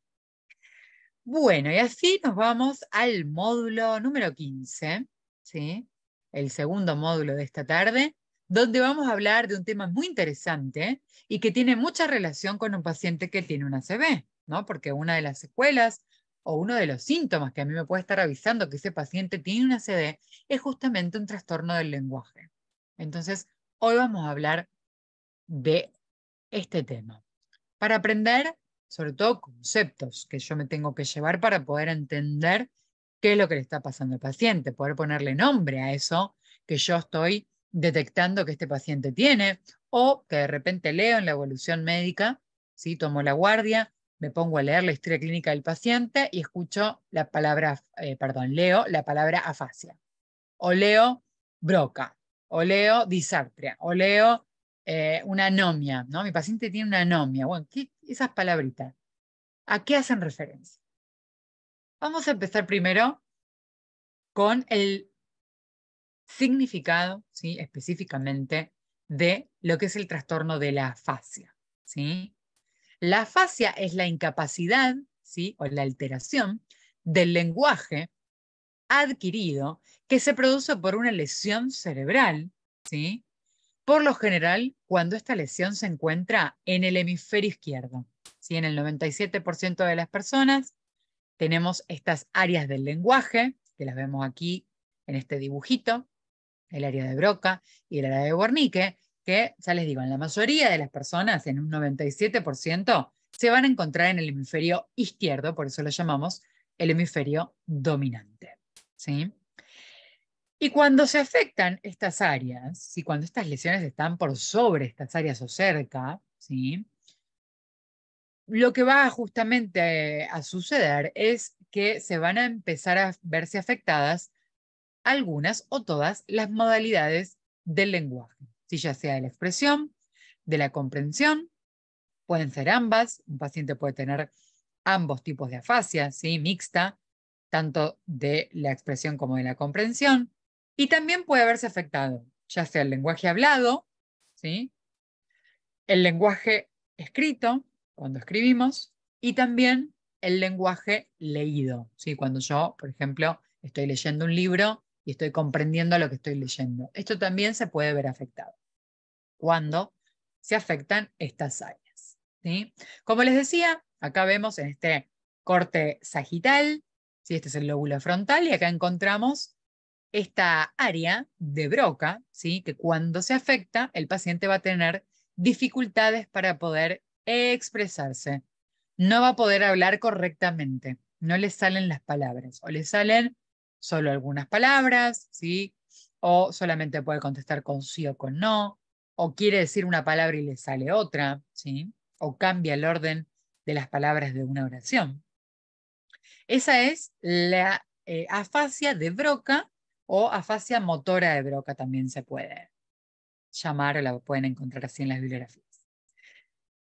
Bueno, y así nos vamos al módulo número 15, ¿sí? El segundo módulo de esta tarde, donde vamos a hablar de un tema muy interesante y que tiene mucha relación con un paciente que tiene una ACV, ¿no? Porque una de las secuelas o uno de los síntomas que a mí me puede estar avisando que ese paciente tiene una ACV es justamente un trastorno del lenguaje. Entonces, hoy vamos a hablar de este tema para aprender sobre todo conceptos que yo me tengo que llevar para poder entender qué es lo que le está pasando al paciente, poder ponerle nombre a eso que yo estoy detectando que este paciente tiene, o que de repente leo en la evolución médica, ¿sí? Tomo la guardia, me pongo a leer la historia clínica del paciente y escucho la palabra, leo la palabra afasia, o leo broca, o leo disartria, o leo una anomia, ¿no? Mi paciente tiene una anomia. Bueno, esas palabritas, ¿a qué hacen referencia? Vamos a empezar primero con el significado, ¿sí? Específicamente de lo que es el trastorno de la afasia, ¿sí? La afasia es la incapacidad, ¿sí? O la alteración del lenguaje adquirido que se produce por una lesión cerebral, ¿sí? Por lo general, cuando esta lesión se encuentra en el hemisferio izquierdo, ¿sí? En el 97% de las personas tenemos estas áreas del lenguaje, que las vemos aquí en este dibujito, el área de Broca y el área de Wernicke, que ya les digo, en la mayoría de las personas, en un 97%, se van a encontrar en el hemisferio izquierdo, por eso lo llamamos el hemisferio dominante, ¿sí? Y cuando se afectan estas áreas, y cuando estas lesiones están por sobre estas áreas o cerca, ¿sí? lo que va justamente a suceder es que se van a empezar a verse afectadas algunas o todas las modalidades del lenguaje, si ya sea de la expresión, de la comprensión, pueden ser ambas, un paciente puede tener ambos tipos de afasia, ¿sí? Mixta, tanto de la expresión como de la comprensión, y también puede verse afectado, ya sea el lenguaje hablado, ¿sí? El lenguaje escrito, cuando escribimos, y también el lenguaje leído, ¿sí? Cuando yo, por ejemplo, estoy leyendo un libro y estoy comprendiendo lo que estoy leyendo. Esto también se puede ver afectado cuando se afectan estas áreas, ¿sí? Como les decía, acá vemos en este corte sagital, ¿sí? Este es el lóbulo frontal, y acá encontramos esta área de Broca, ¿sí? Que cuando se afecta, el paciente va a tener dificultades para poder expresarse. No va a poder hablar correctamente, no le salen las palabras, o le salen solo algunas palabras, ¿sí? O solamente puede contestar con sí o con no, o quiere decir una palabra y le sale otra, ¿sí? O cambia el orden de las palabras de una oración. Esa es la afasia de Broca o afasia motora de Broca, también se puede llamar, o la pueden encontrar así en las bibliografías.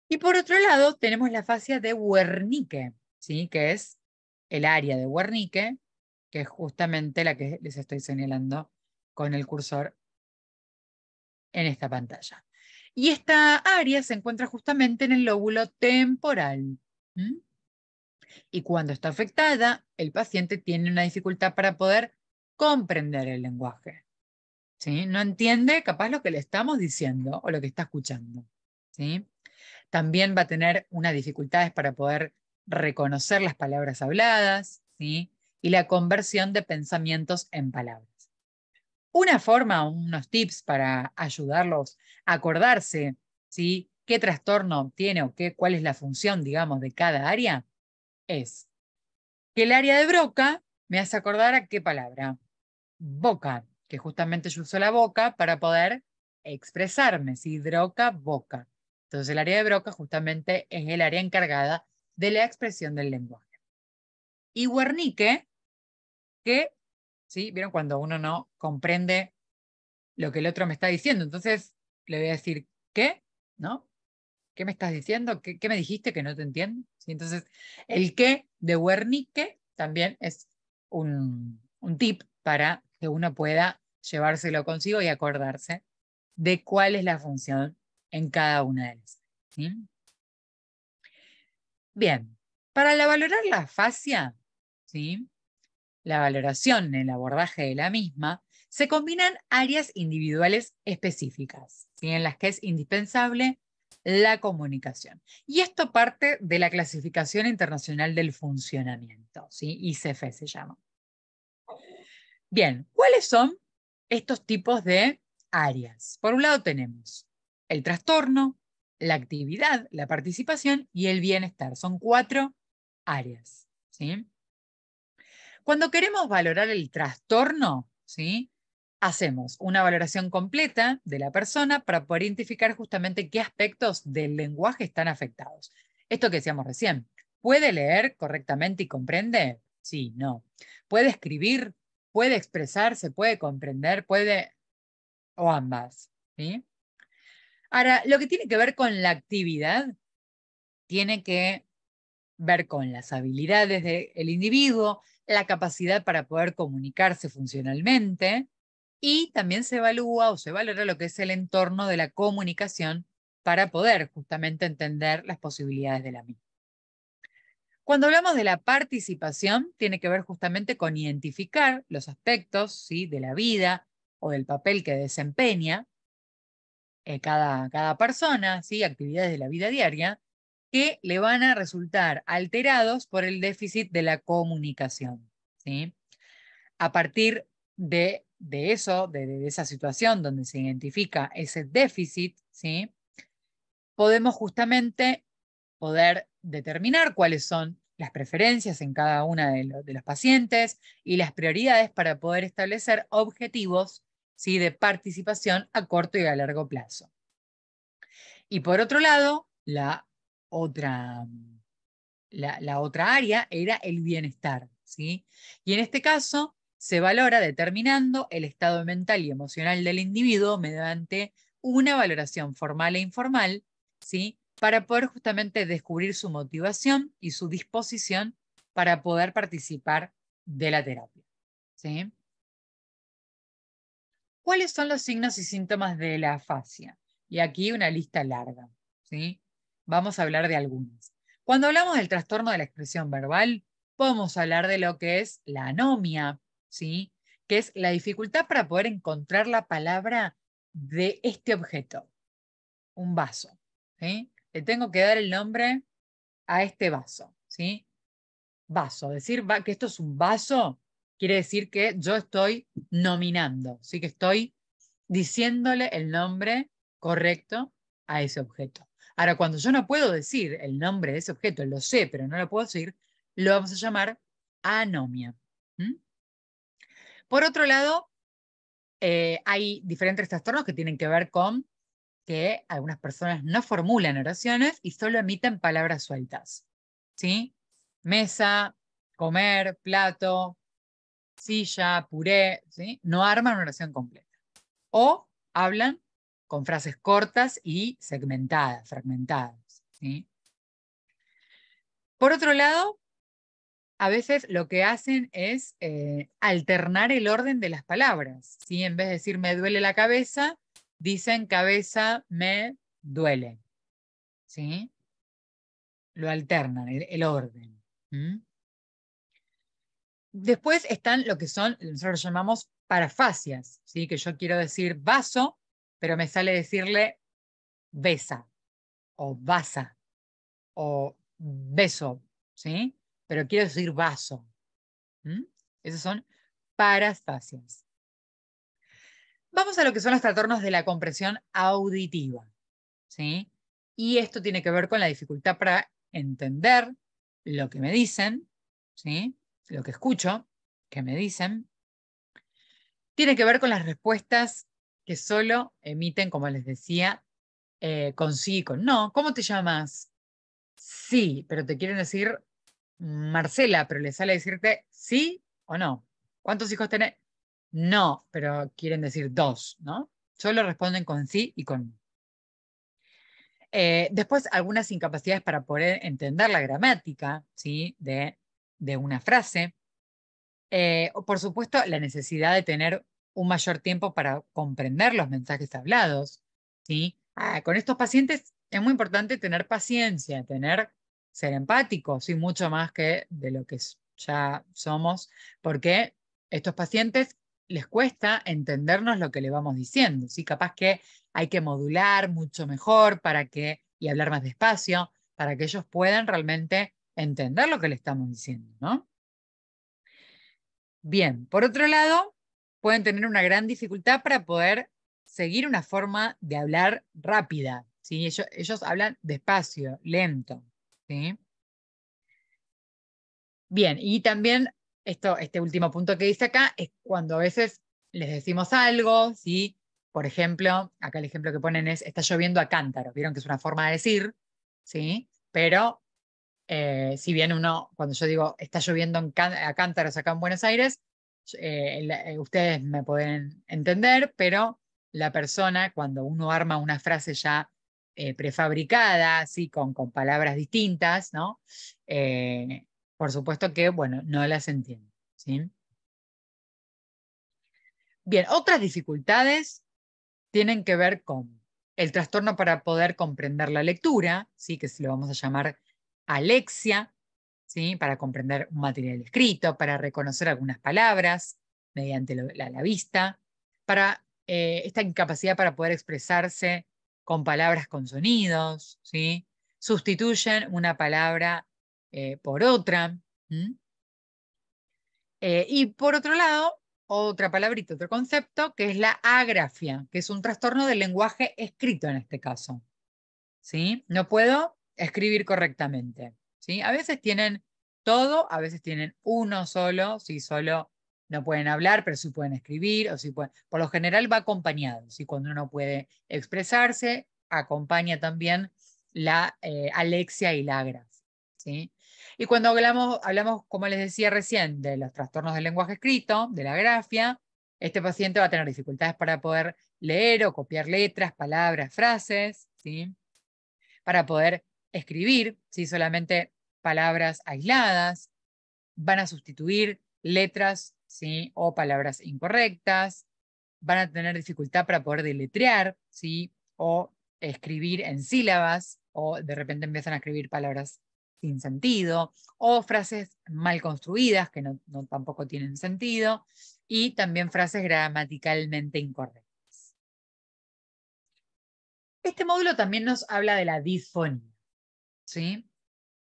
Y por otro lado, tenemos la afasia de Wernicke, ¿sí? Que es el área de Wernicke, que es justamente la que les estoy señalando con el cursor en esta pantalla. Y esta área se encuentra justamente en el lóbulo temporal. ¿Mm? Y cuando está afectada, el paciente tiene una dificultad para poder comprender el lenguaje, ¿sí? No entiende capaz lo que le estamos diciendo o lo que está escuchando, ¿sí? También va a tener unas dificultades para poder reconocer las palabras habladas, ¿sí? Y la conversión de pensamientos en palabras. Una forma, unos tips para ayudarlos a acordarse, ¿sí? ¿Qué trastorno tiene o cuál es la función, digamos, de cada área? Es que el área de Broca me hace acordar a qué palabra. Boca, que justamente yo uso la boca para poder expresarme, ¿sí? Broca, boca. Entonces el área de Broca justamente es el área encargada de la expresión del lenguaje. Y Wernicke, que, ¿sí? ¿Vieron cuando uno no comprende lo que el otro me está diciendo? Entonces le voy a decir, ¿qué? ¿No? ¿Qué me estás diciendo? ¿Qué me dijiste que no te entiendo? ¿Sí? Entonces, el qué de Wernicke también es un tip para que uno pueda llevárselo consigo y acordarse de cuál es la función en cada una de las. ¿Sí? Bien, para valorar la afasia, ¿sí? La valoración en el abordaje de la misma, se combinan áreas individuales específicas, ¿sí? En las que es indispensable la comunicación. Y esto parte de la Clasificación Internacional del Funcionamiento, ¿sí? ICF se llama. Bien, ¿cuáles son estos tipos de áreas? Por un lado tenemos el trastorno, la actividad, la participación y el bienestar. Son 4 áreas, ¿sí? Cuando queremos valorar el trastorno, ¿sí? Hacemos una valoración completa de la persona para poder identificar justamente qué aspectos del lenguaje están afectados. Esto que decíamos recién, ¿puede leer correctamente y comprende? Sí, no. ¿Puede escribir? ¿Puede expresarse? ¿Puede comprender? ¿Puede? O ambas, ¿sí? Ahora, lo que tiene que ver con la actividad, tiene que ver con las habilidades del individuo, la capacidad para poder comunicarse funcionalmente, y también se evalúa o se valora lo que es el entorno de la comunicación para poder justamente entender las posibilidades de la misma. Cuando hablamos de la participación, tiene que ver justamente con identificar los aspectos, ¿sí? De la vida o del papel que desempeña cada persona, ¿sí? Actividades de la vida diaria, que le van a resultar alterados por el déficit de la comunicación, ¿sí? A partir de eso, de esa situación donde se identifica ese déficit, ¿sí? Podemos justamente poder determinar cuáles son las preferencias en cada una de los pacientes y las prioridades para poder establecer objetivos, ¿sí? De participación a corto y a largo plazo. Y por otro lado, la la otra área era el bienestar, ¿sí? Y en este caso se valora determinando el estado mental y emocional del individuo mediante una valoración formal e informal, ¿sí? Para poder justamente descubrir su motivación y su disposición para poder participar de la terapia, ¿sí? ¿Cuáles son los signos y síntomas de la afasia? Y aquí una lista larga, ¿sí? Vamos a hablar de algunos. Cuando hablamos del trastorno de la expresión verbal, podemos hablar de lo que es la anomia, ¿sí? Que es la dificultad para poder encontrar la palabra de este objeto, un vaso, ¿sí? Le tengo que dar el nombre a este vaso, ¿sí? Vaso, decir que esto es un vaso quiere decir que yo estoy nominando, ¿sí? Que estoy diciéndole el nombre correcto a ese objeto. Ahora, cuando yo no puedo decir el nombre de ese objeto, lo sé, pero no lo puedo decir, lo vamos a llamar anomia. ¿Mm? Por otro lado, hay diferentes trastornos que tienen que ver con que algunas personas no formulan oraciones y solo emiten palabras sueltas. ¿Sí? Mesa, comer, plato, silla, puré, ¿sí? No arman una oración completa. O hablan con frases cortas y segmentadas, fragmentadas, ¿sí? Por otro lado, a veces lo que hacen es alternar el orden de las palabras, ¿sí? En vez de decir me duele la cabeza, dicen cabeza me duele, ¿sí? Lo alternan, el orden. ¿Mm? Después están lo que son, nosotros llamamos parafasias, ¿sí? Que yo quiero decir vaso, pero me sale decirle besa, o basa, o beso, ¿sí? Pero quiero decir vaso. ¿Mm? Esos son parafasias. Vamos a lo que son los trastornos de la compresión auditiva, ¿sí? Y esto tiene que ver con la dificultad para entender lo que me dicen, ¿sí? Lo que escucho, que me dicen. Tiene que ver con las respuestas que solo emiten, como les decía, con sí y con no. ¿Cómo te llamas? Sí, pero te quieren decir Marcela, pero le sale decirte sí o no. ¿Cuántos hijos tenés? No, pero quieren decir dos, ¿no? Solo responden con sí y con no. Después, algunas incapacidades para poder entender la gramática, ¿sí? de una frase. Por supuesto, la necesidad de tener un mayor tiempo para comprender los mensajes hablados, ¿sí? Con estos pacientes es muy importante tener paciencia, ser empáticos, ¿sí? Mucho más que de lo que ya somos, porque estos pacientes les cuesta entendernos lo que le vamos diciendo, ¿sí? Capaz que hay que modular mucho mejor y hablar más despacio para que ellos puedan realmente entender lo que le estamos diciendo, ¿no? Bien, por otro lado, pueden tener una gran dificultad para poder seguir una forma de hablar rápida, ¿sí? Ellos hablan despacio, lento, ¿sí? Bien, y también este último punto que dice acá es cuando a veces les decimos algo, ¿sí? Por ejemplo, acá el ejemplo que ponen es está lloviendo a cántaros, vieron que es una forma de decir, ¿sí? Pero si bien cuando yo digo está lloviendo a cántaros acá en Buenos Aires, ustedes me pueden entender, pero la persona, cuando uno arma una frase ya prefabricada, así con palabras distintas, ¿no? Por supuesto que, bueno, no las entiende, ¿sí? Bien, otras dificultades tienen que ver con el trastorno para poder comprender la lectura, ¿sí? Que se lo vamos a llamar alexia, ¿sí? Para comprender un material escrito, para reconocer algunas palabras mediante la vista, para esta incapacidad para poder expresarse con palabras con sonidos, ¿sí? Sustituyen una palabra por otra. Y por otro lado, otra palabrita, otro concepto, que es la agrafia, que es un trastorno del lenguaje escrito en este caso. ¿Sí? No puedo escribir correctamente. ¿Sí? A veces tienen todo, a veces tienen uno solo, sí, solo no pueden hablar, pero sí pueden escribir, o sí pueden. Por lo general va acompañado, ¿sí? Cuando uno no puede expresarse, acompaña también la alexia y la agrafia, ¿sí? Y cuando hablamos, como les decía recién, de los trastornos del lenguaje escrito, de la agrafia, este paciente va a tener dificultades para poder leer o copiar letras, palabras, frases, ¿sí? Para poder escribir, ¿sí? Solamente palabras aisladas, van a sustituir letras, ¿sí? O palabras incorrectas, van a tener dificultad para poder deletrear, ¿sí? O escribir en sílabas, o de repente empiezan a escribir palabras sin sentido, o frases mal construidas que no tampoco tienen sentido, y también frases gramaticalmente incorrectas. Este módulo también nos habla de la disfonía, ¿sí?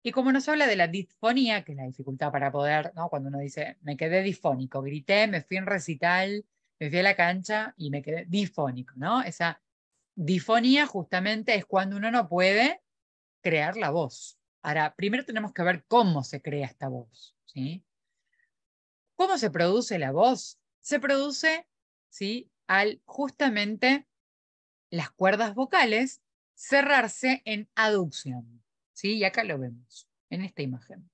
Y como nos habla de la disfonía, que es la dificultad para poder, ¿no? Cuando uno dice, me quedé disfónico, grité, me fui en recital, me fui a la cancha y me quedé disfónico, ¿no? Esa disfonía justamente es cuando uno no puede crear la voz. Ahora, primero tenemos que ver cómo se crea esta voz, ¿sí? ¿Cómo se produce la voz? Se produce, ¿sí? Al justamente las cuerdas vocales cerrarse en aducción, ¿sí? Y acá lo vemos, en esta imagen.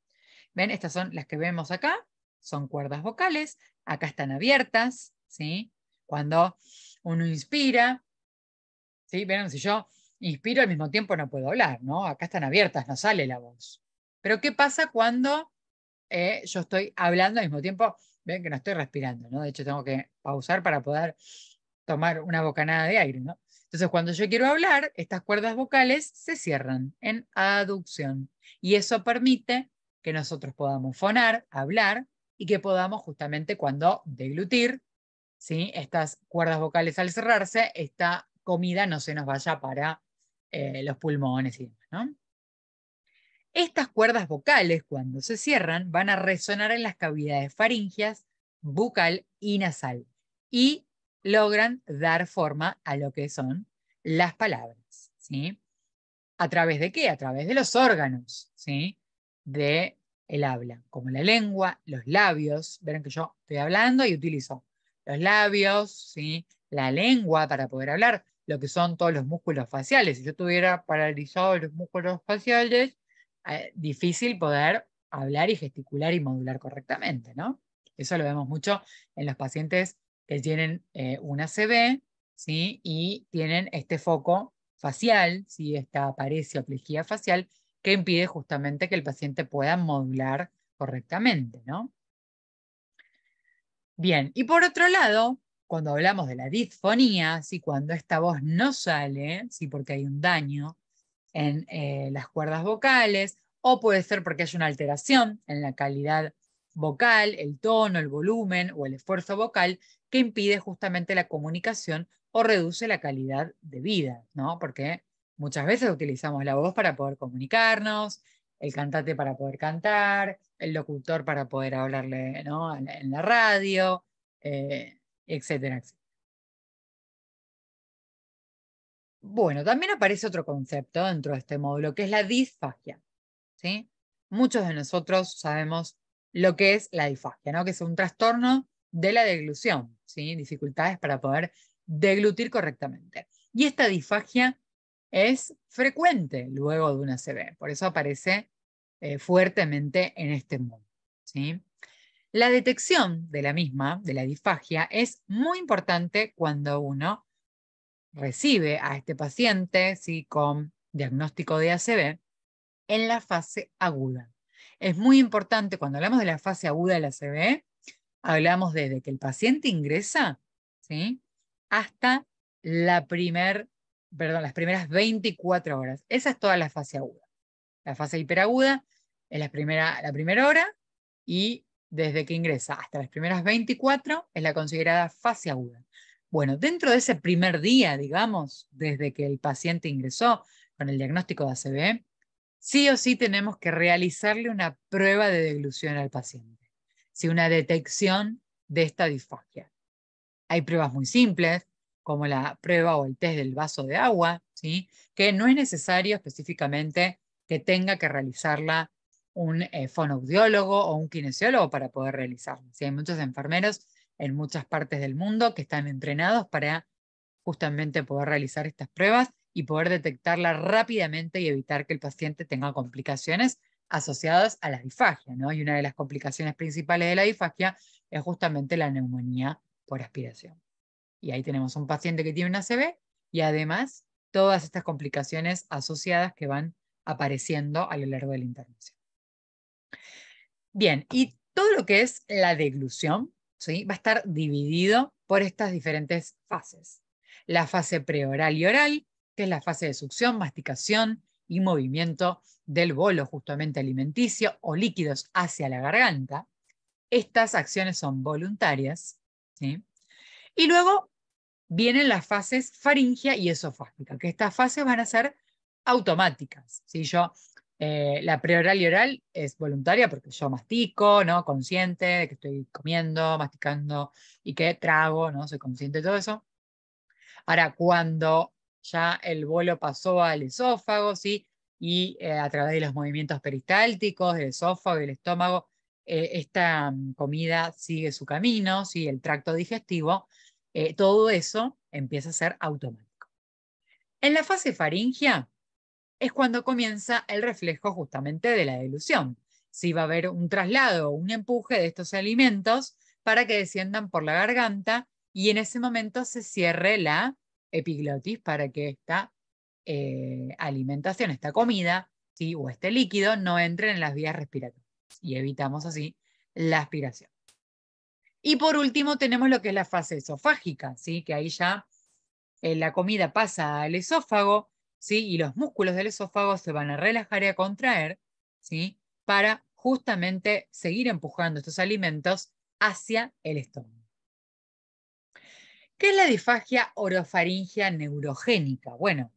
¿Ven? Estas son las que vemos acá, son cuerdas vocales, acá están abiertas, ¿sí? Cuando uno inspira, ¿sí? ¿Ven? Si yo inspiro al mismo tiempo no puedo hablar, ¿no? Acá están abiertas, no sale la voz. Pero ¿qué pasa cuando yo estoy hablando al mismo tiempo? Ven que no estoy respirando, ¿no? De hecho, tengo que pausar para poder tomar una bocanada de aire, ¿no? Entonces, cuando yo quiero hablar, estas cuerdas vocales se cierran en aducción. Y eso permite que nosotros podamos fonar, hablar, y que podamos justamente cuando deglutir, ¿sí? Estas cuerdas vocales al cerrarse, esta comida no se nos vaya para los pulmones y demás, ¿no? Estas cuerdas vocales, cuando se cierran, van a resonar en las cavidades faringias, bucal y nasal y logran dar forma a lo que son las palabras, ¿sí? ¿A través de qué? A través de los órganos, ¿sí? De el habla, como la lengua, los labios. Verán que yo estoy hablando y utilizo los labios, ¿sí? La lengua para poder hablar, lo que son todos los músculos faciales. Si yo tuviera paralizados los músculos faciales, difícil poder hablar y gesticular y modular correctamente, ¿no? Eso lo vemos mucho en los pacientes que tienen una ACV, ¿sí? Y tienen este foco facial, ¿sí? Esta paresia o plejía facial que impide justamente que el paciente pueda modular correctamente, ¿no? Bien, y por otro lado, cuando hablamos de la disfonía, ¿sí? Cuando esta voz no sale, ¿sí? Porque hay un daño en las cuerdas vocales, o puede ser porque hay una alteración en la calidad vocal, el tono, el volumen o el esfuerzo vocal que impide justamente la comunicación o reduce la calidad de vida, ¿no? Porque muchas veces utilizamos la voz para poder comunicarnos, el cantante para poder cantar, el locutor para poder hablarle, ¿no? en la radio, etcétera, etcétera. Bueno, también aparece otro concepto dentro de este módulo, que es la disfagia, ¿sí? Muchos de nosotros sabemos lo que es la disfagia, ¿no? Que es un trastorno de la deglución, ¿sí? Dificultades para poder deglutir correctamente. Y esta disfagia es frecuente luego de una ACV, por eso aparece fuertemente en este módulo, ¿sí? La detección de la misma, de la disfagia, es muy importante cuando uno recibe a este paciente, ¿sí? Con diagnóstico de ACV en la fase aguda. Es muy importante, cuando hablamos de la fase aguda de la ACV, hablamos desde que el paciente ingresa, ¿sí? Hasta las primeras 24 horas. Esa es toda la fase aguda. La fase hiperaguda es la primera hora y desde que ingresa hasta las primeras 24 es la considerada fase aguda. Bueno, dentro de ese primer día, digamos, desde que el paciente ingresó con el diagnóstico de ACV, sí o sí tenemos que realizarle una prueba de deglución al paciente, ¿sí? Una detección de esta disfagia. Hay pruebas muy simples, como la prueba o el test del vaso de agua, ¿sí? Que no es necesario específicamente que tenga que realizarla un fonoaudiólogo o un kinesiólogo para poder realizarla. ¿Sí? Hay muchos enfermeros en muchas partes del mundo que están entrenados para justamente poder realizar estas pruebas y poder detectarla rápidamente y evitar que el paciente tenga complicaciones asociadas a la disfagia, ¿no? Y una de las complicaciones principales de la disfagia es justamente la neumonía por aspiración. Y ahí tenemos un paciente que tiene una ACV y además todas estas complicaciones asociadas que van apareciendo a lo largo de la intervención. Bien, y todo lo que es la deglución, ¿sí? Va a estar dividido por estas diferentes fases. La fase preoral y oral, que es la fase de succión, masticación y movimiento del bolo justamente alimenticio o líquidos hacia la garganta. Estas acciones son voluntarias, ¿sí? Y luego vienen las fases faríngea y esofágica, que estas fases van a ser automáticas. ¿Sí? La preoral y oral es voluntaria porque yo mastico, ¿no? Consciente de que estoy comiendo, masticando y que trago, ¿no? Soy consciente de todo eso. Ahora, cuando ya el bolo pasó al esófago, ¿sí? Y a través de los movimientos peristálticos del esófago y del estómago, esta comida sigue su camino, ¿sí? El tracto digestivo, todo eso empieza a ser automático. En la fase faríngea es cuando comienza el reflejo justamente de la dilución. Sí, va a haber un traslado o un empuje de estos alimentos para que desciendan por la garganta y en ese momento se cierre la epiglotis para que esta alimentación, esta comida, ¿sí? O este líquido no entre en las vías respiratorias y evitamos así la aspiración. Y por último tenemos lo que es la fase esofágica, ¿sí? Que ahí ya la comida pasa al esófago, ¿sí? Y los músculos del esófago se van a relajar y a contraer, ¿sí? Para justamente seguir empujando estos alimentos hacia el estómago. ¿Qué es la disfagia orofaringea neurogénica? Bueno,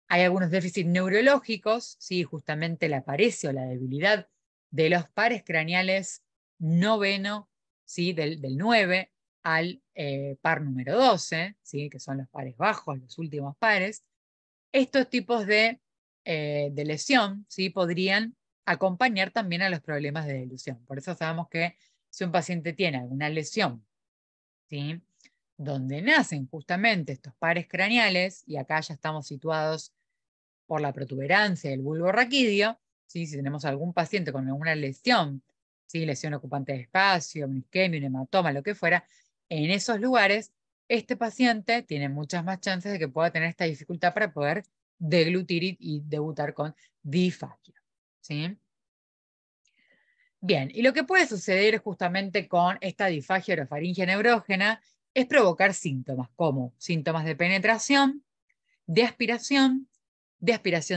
hay algunos déficits neurológicos, ¿sí? Justamente la paresia o la debilidad de los pares craneales noveno, ¿sí? Del 9 al par número 12, ¿sí? Que son los pares bajos, los últimos pares. Estos tipos de lesión, ¿sí? Podrían acompañar también a los problemas de dilución. Por eso sabemos que si un paciente tiene alguna lesión, ¿sí? Donde nacen justamente estos pares craneales, y acá ya estamos situados por la protuberancia del bulbo raquídeo, ¿sí? Si tenemos algún paciente con alguna lesión, ¿sí? Lesión ocupante de espacio, una isquemia, un hematoma, lo que fuera, en esos lugares, este paciente tiene muchas más chances de que pueda tener esta dificultad para poder deglutir y debutar con disfagia, ¿sí? Bien, y lo que puede suceder justamente con esta disfagia orofaringea neurógena es provocar síntomas como síntomas de aspiración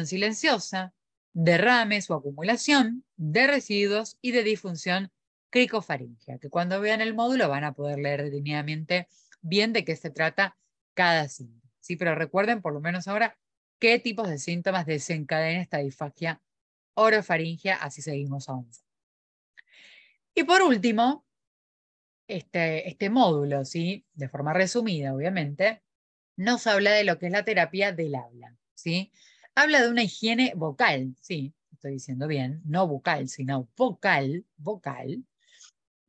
silenciosa, derrames o acumulación de residuos y de disfunción cricofaringea, que cuando vean el módulo van a poder leer detenidamente bien de qué se trata cada síntoma. ¿Sí? Pero recuerden por lo menos ahora qué tipos de síntomas desencadena esta disfagia orofaringea, así seguimos avanzando. Y por último, este módulo, ¿sí? De forma resumida, obviamente, nos habla de lo que es la terapia del habla, ¿sí? Habla de una higiene vocal, sí, estoy diciendo bien, no bucal, sino vocal,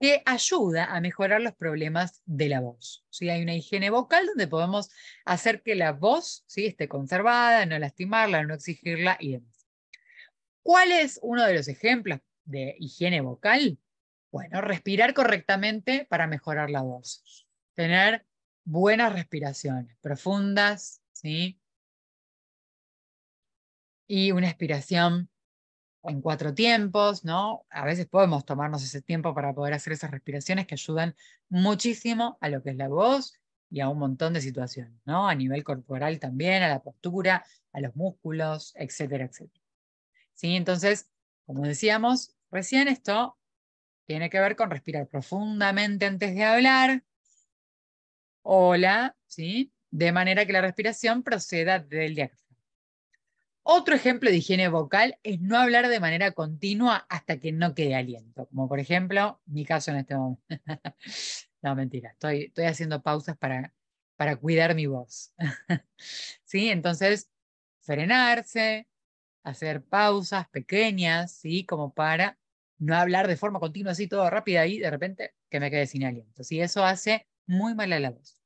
que ayuda a mejorar los problemas de la voz, ¿sí? Hay una higiene vocal donde podemos hacer que la voz, ¿sí? Esté conservada, no lastimarla, no exigirla y demás. ¿Cuál es uno de los ejemplos de higiene vocal? Bueno, respirar correctamente para mejorar la voz. Tener buenas respiraciones profundas, ¿sí? Y una expiración en 4 tiempos, ¿no? A veces podemos tomarnos ese tiempo para poder hacer esas respiraciones que ayudan muchísimo a lo que es la voz y a un montón de situaciones, ¿no? A nivel corporal también, a la postura, a los músculos, etcétera, etcétera. ¿Sí? Entonces, como decíamos, recién esto tiene que ver con respirar profundamente antes de hablar. Hola, ¿sí? De manera que la respiración proceda del diafragma. Otro ejemplo de higiene vocal es no hablar de manera continua hasta que no quede aliento, como por ejemplo mi caso en este momento. No, mentira, estoy haciendo pausas para cuidar mi voz. ¿Sí? Entonces, frenarse, hacer pausas pequeñas, ¿sí? Como para no hablar de forma continua así todo rápido y de repente que me quede sin aliento. ¿Sí? Eso hace muy mal a la voz.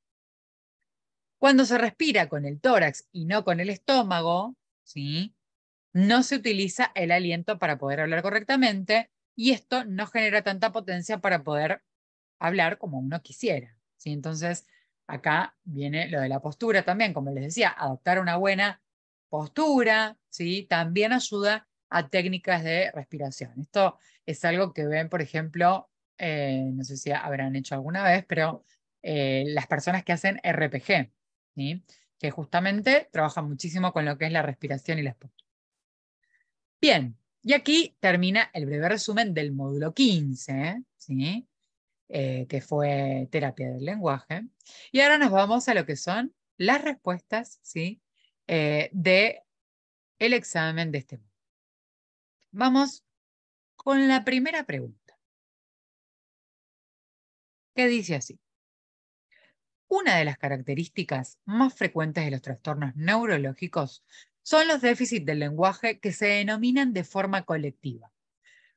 Cuando se respira con el tórax y no con el estómago, ¿sí?, no se utiliza el aliento para poder hablar correctamente y esto no genera tanta potencia para poder hablar como uno quisiera, ¿sí? Entonces, acá viene lo de la postura también, como les decía, adoptar una buena postura, ¿sí?, también ayuda a técnicas de respiración. Esto es algo que ven, por ejemplo, no sé si habrán hecho alguna vez, pero las personas que hacen RPG, ¿sí?, que justamente trabajan muchísimo con lo que es la respiración y la postura. Bien, y aquí termina el breve resumen del módulo 15, ¿sí?, que fue terapia del lenguaje. Y ahora nos vamos a lo que son las respuestas, ¿sí?, del examen de este módulo. Vamos con la primera pregunta, que dice así. Una de las características más frecuentes de los trastornos neurológicos son los déficits del lenguaje que se denominan de forma colectiva.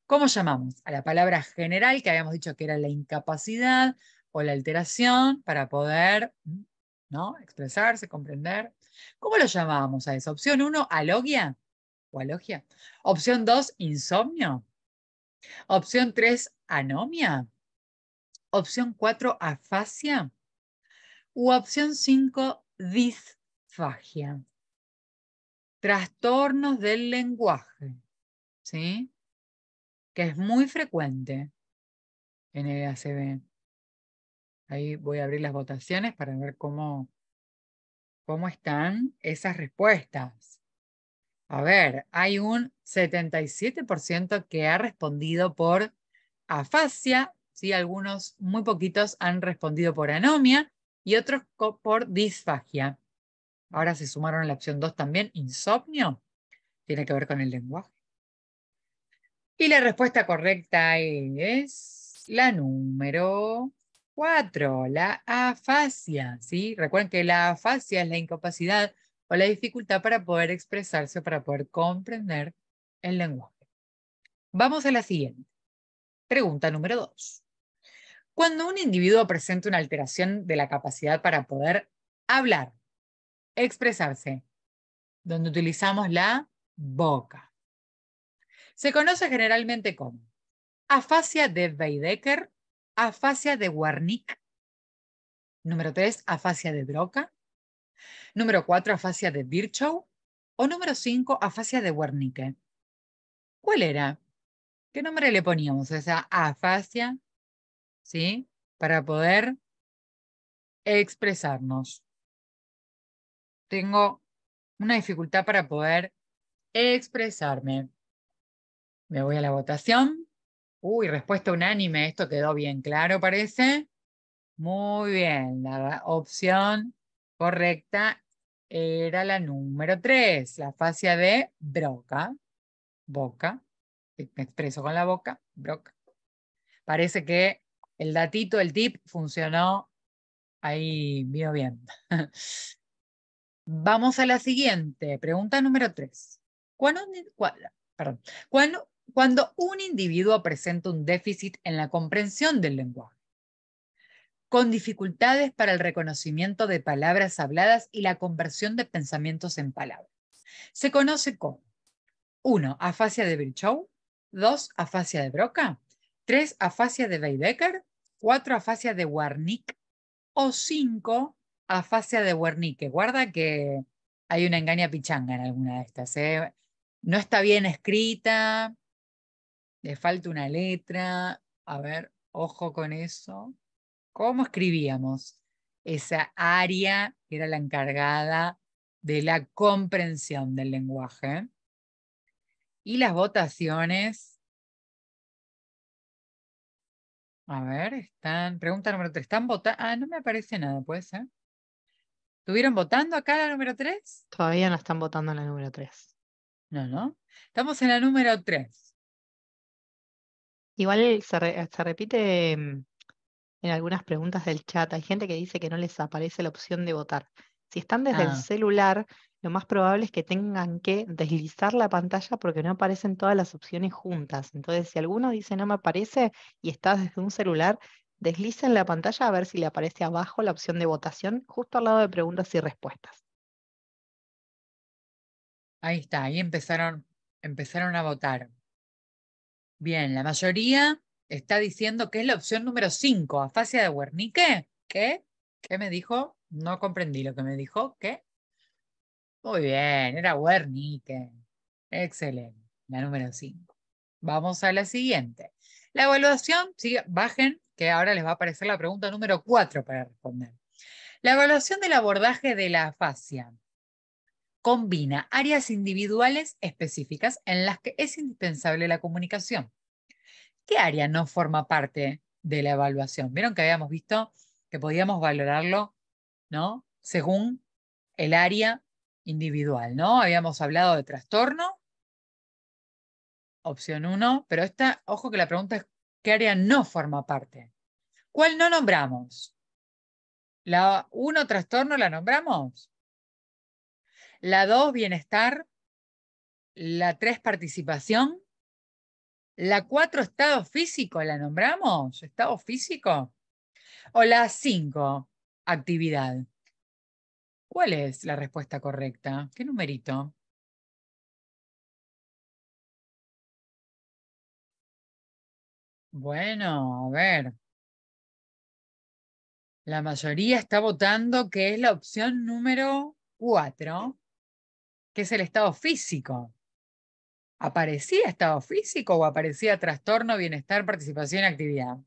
¿Cómo llamamos? A la palabra general, que habíamos dicho que era la incapacidad o la alteración para poder, ¿no?, expresarse, comprender. ¿Cómo lo llamábamos a eso? Opción 1, alogia o alogia. Opción 2, insomnio. Opción 3, anomia. Opción 4, afasia. U opción 5, disfagia. Trastornos del lenguaje, ¿sí?, que es muy frecuente en el ACV. Ahí voy a abrir las votaciones para ver cómo están esas respuestas. A ver, hay un 77% que ha respondido por afasia, ¿sí? Algunos, muy poquitos, han respondido por anomia y otros por disfagia. Ahora se sumaron a la opción 2 también, insomnio. Tiene que ver con el lenguaje. Y la respuesta correcta es la número 4, la afasia, ¿sí? Recuerden que la afasia es la incapacidad o la dificultad para poder expresarse o para poder comprender el lenguaje. Vamos a la siguiente. Pregunta número 2. Cuando un individuo presenta una alteración de la capacidad para poder hablar, expresarse, donde utilizamos la boca, se conoce generalmente como afasia de Weidecker, afasia de Wernicke. Número 3, afasia de Broca. Número 4, afasia de Virchow. O número 5, afasia de Wernicke. ¿Cuál era? ¿Qué nombre le poníamos a esa afasia? ¿Sí? Para poder expresarnos. Tengo una dificultad para poder expresarme. Me voy a la votación. Uy, respuesta unánime. Esto quedó bien claro, parece. Muy bien, la opción correcta era la número 3, la afasia de Broca. Boca, me expreso con la boca, Broca. Parece que el datito, el tip, funcionó ahí, vino bien. Vamos a la siguiente, pregunta número 3. Cuando un individuo presenta un déficit en la comprensión del lenguaje, con dificultades para el reconocimiento de palabras habladas y la conversión de pensamientos en palabras, se conoce como 1, afasia de Virchow, 2, afasia de Broca, 3, afasia de Weidecker, 4, afasia de Wernicke o 5, afasia de Wernicke. Guarda que hay una engaña pichanga en alguna de estas, ¿eh? No está bien escrita, le falta una letra. A ver, ojo con eso. ¿Cómo escribíamos esa área que era la encargada de la comprensión del lenguaje? Y las votaciones, a ver, pregunta número 3, ¿están votando? Ah, no me aparece nada, ¿puede ser? ¿Estuvieron votando acá la número 3? Todavía no están votando en la número 3. No, ¿no? Estamos en la número 3. Igual se repite en algunas preguntas del chat. Hay gente que dice que no les aparece la opción de votar. Si están desde el Ah, celular, lo más probable es que tengan que deslizar la pantalla porque no aparecen todas las opciones juntas. Entonces, si alguno dice no me aparece y está desde un celular, Desliza en la pantalla a ver si le aparece abajo la opción de votación, justo al lado de preguntas y respuestas. Ahí está, ahí empezaron a votar. Bien, la mayoría está diciendo que es la opción número 5, afasia de Wernicke. ¿Qué? ¿Qué me dijo? No comprendí lo que me dijo. ¿Qué? Muy bien, era Wernicke. Excelente, la número 5. Vamos a la siguiente. La evaluación, sigue, bajen, que ahora les va a aparecer la pregunta número 4 para responder. La evaluación del abordaje de la afasia combina áreas individuales específicas en las que es indispensable la comunicación. ¿Qué área no forma parte de la evaluación? Vieron que habíamos visto que podíamos valorarlo, ¿no? Según el área individual, ¿no? Habíamos hablado de trastorno, opción 1, pero esta, ojo que la pregunta es, ¿qué área no forma parte? ¿Cuál no nombramos? La 1, trastorno, ¿la nombramos? La 2, bienestar. La 3, participación. La 4, estado físico, ¿la nombramos? ¿Estado físico? O la 5, actividad. ¿Cuál es la respuesta correcta? ¿Qué numerito? Bueno, a ver. La mayoría está votando que es la opción número 4, que es el estado físico. ¿Aparecía estado físico o aparecía trastorno, bienestar, participación y actividad?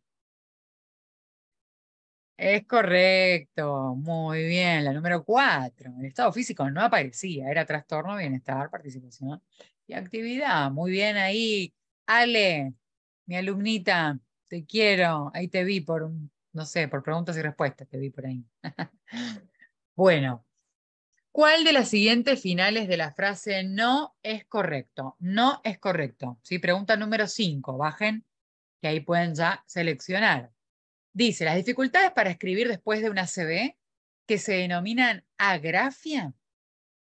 Es correcto, muy bien, la número 4. El estado físico no aparecía, era trastorno, bienestar, participación y actividad. Muy bien ahí. Ale, mi alumnita, te quiero. Ahí te vi por, no sé, por preguntas y respuestas, te vi por ahí. Bueno, ¿cuál de las siguientes finales de la frase no es correcto? No es correcto. ¿Sí? Pregunta número 5, bajen, que ahí pueden ya seleccionar. Dice, las dificultades para escribir después de una CB, que se denominan agrafia,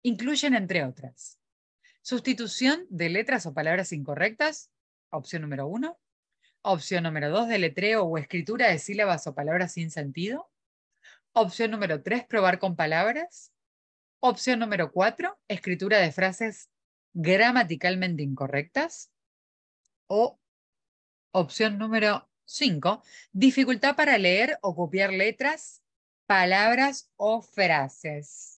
incluyen, entre otras, sustitución de letras o palabras incorrectas, opción número 1. Opción número 2, deletreo o escritura de sílabas o palabras sin sentido. Opción número 3, probar con palabras. Opción número 4, escritura de frases gramaticalmente incorrectas. O opción número 5, dificultad para leer o copiar letras, palabras o frases.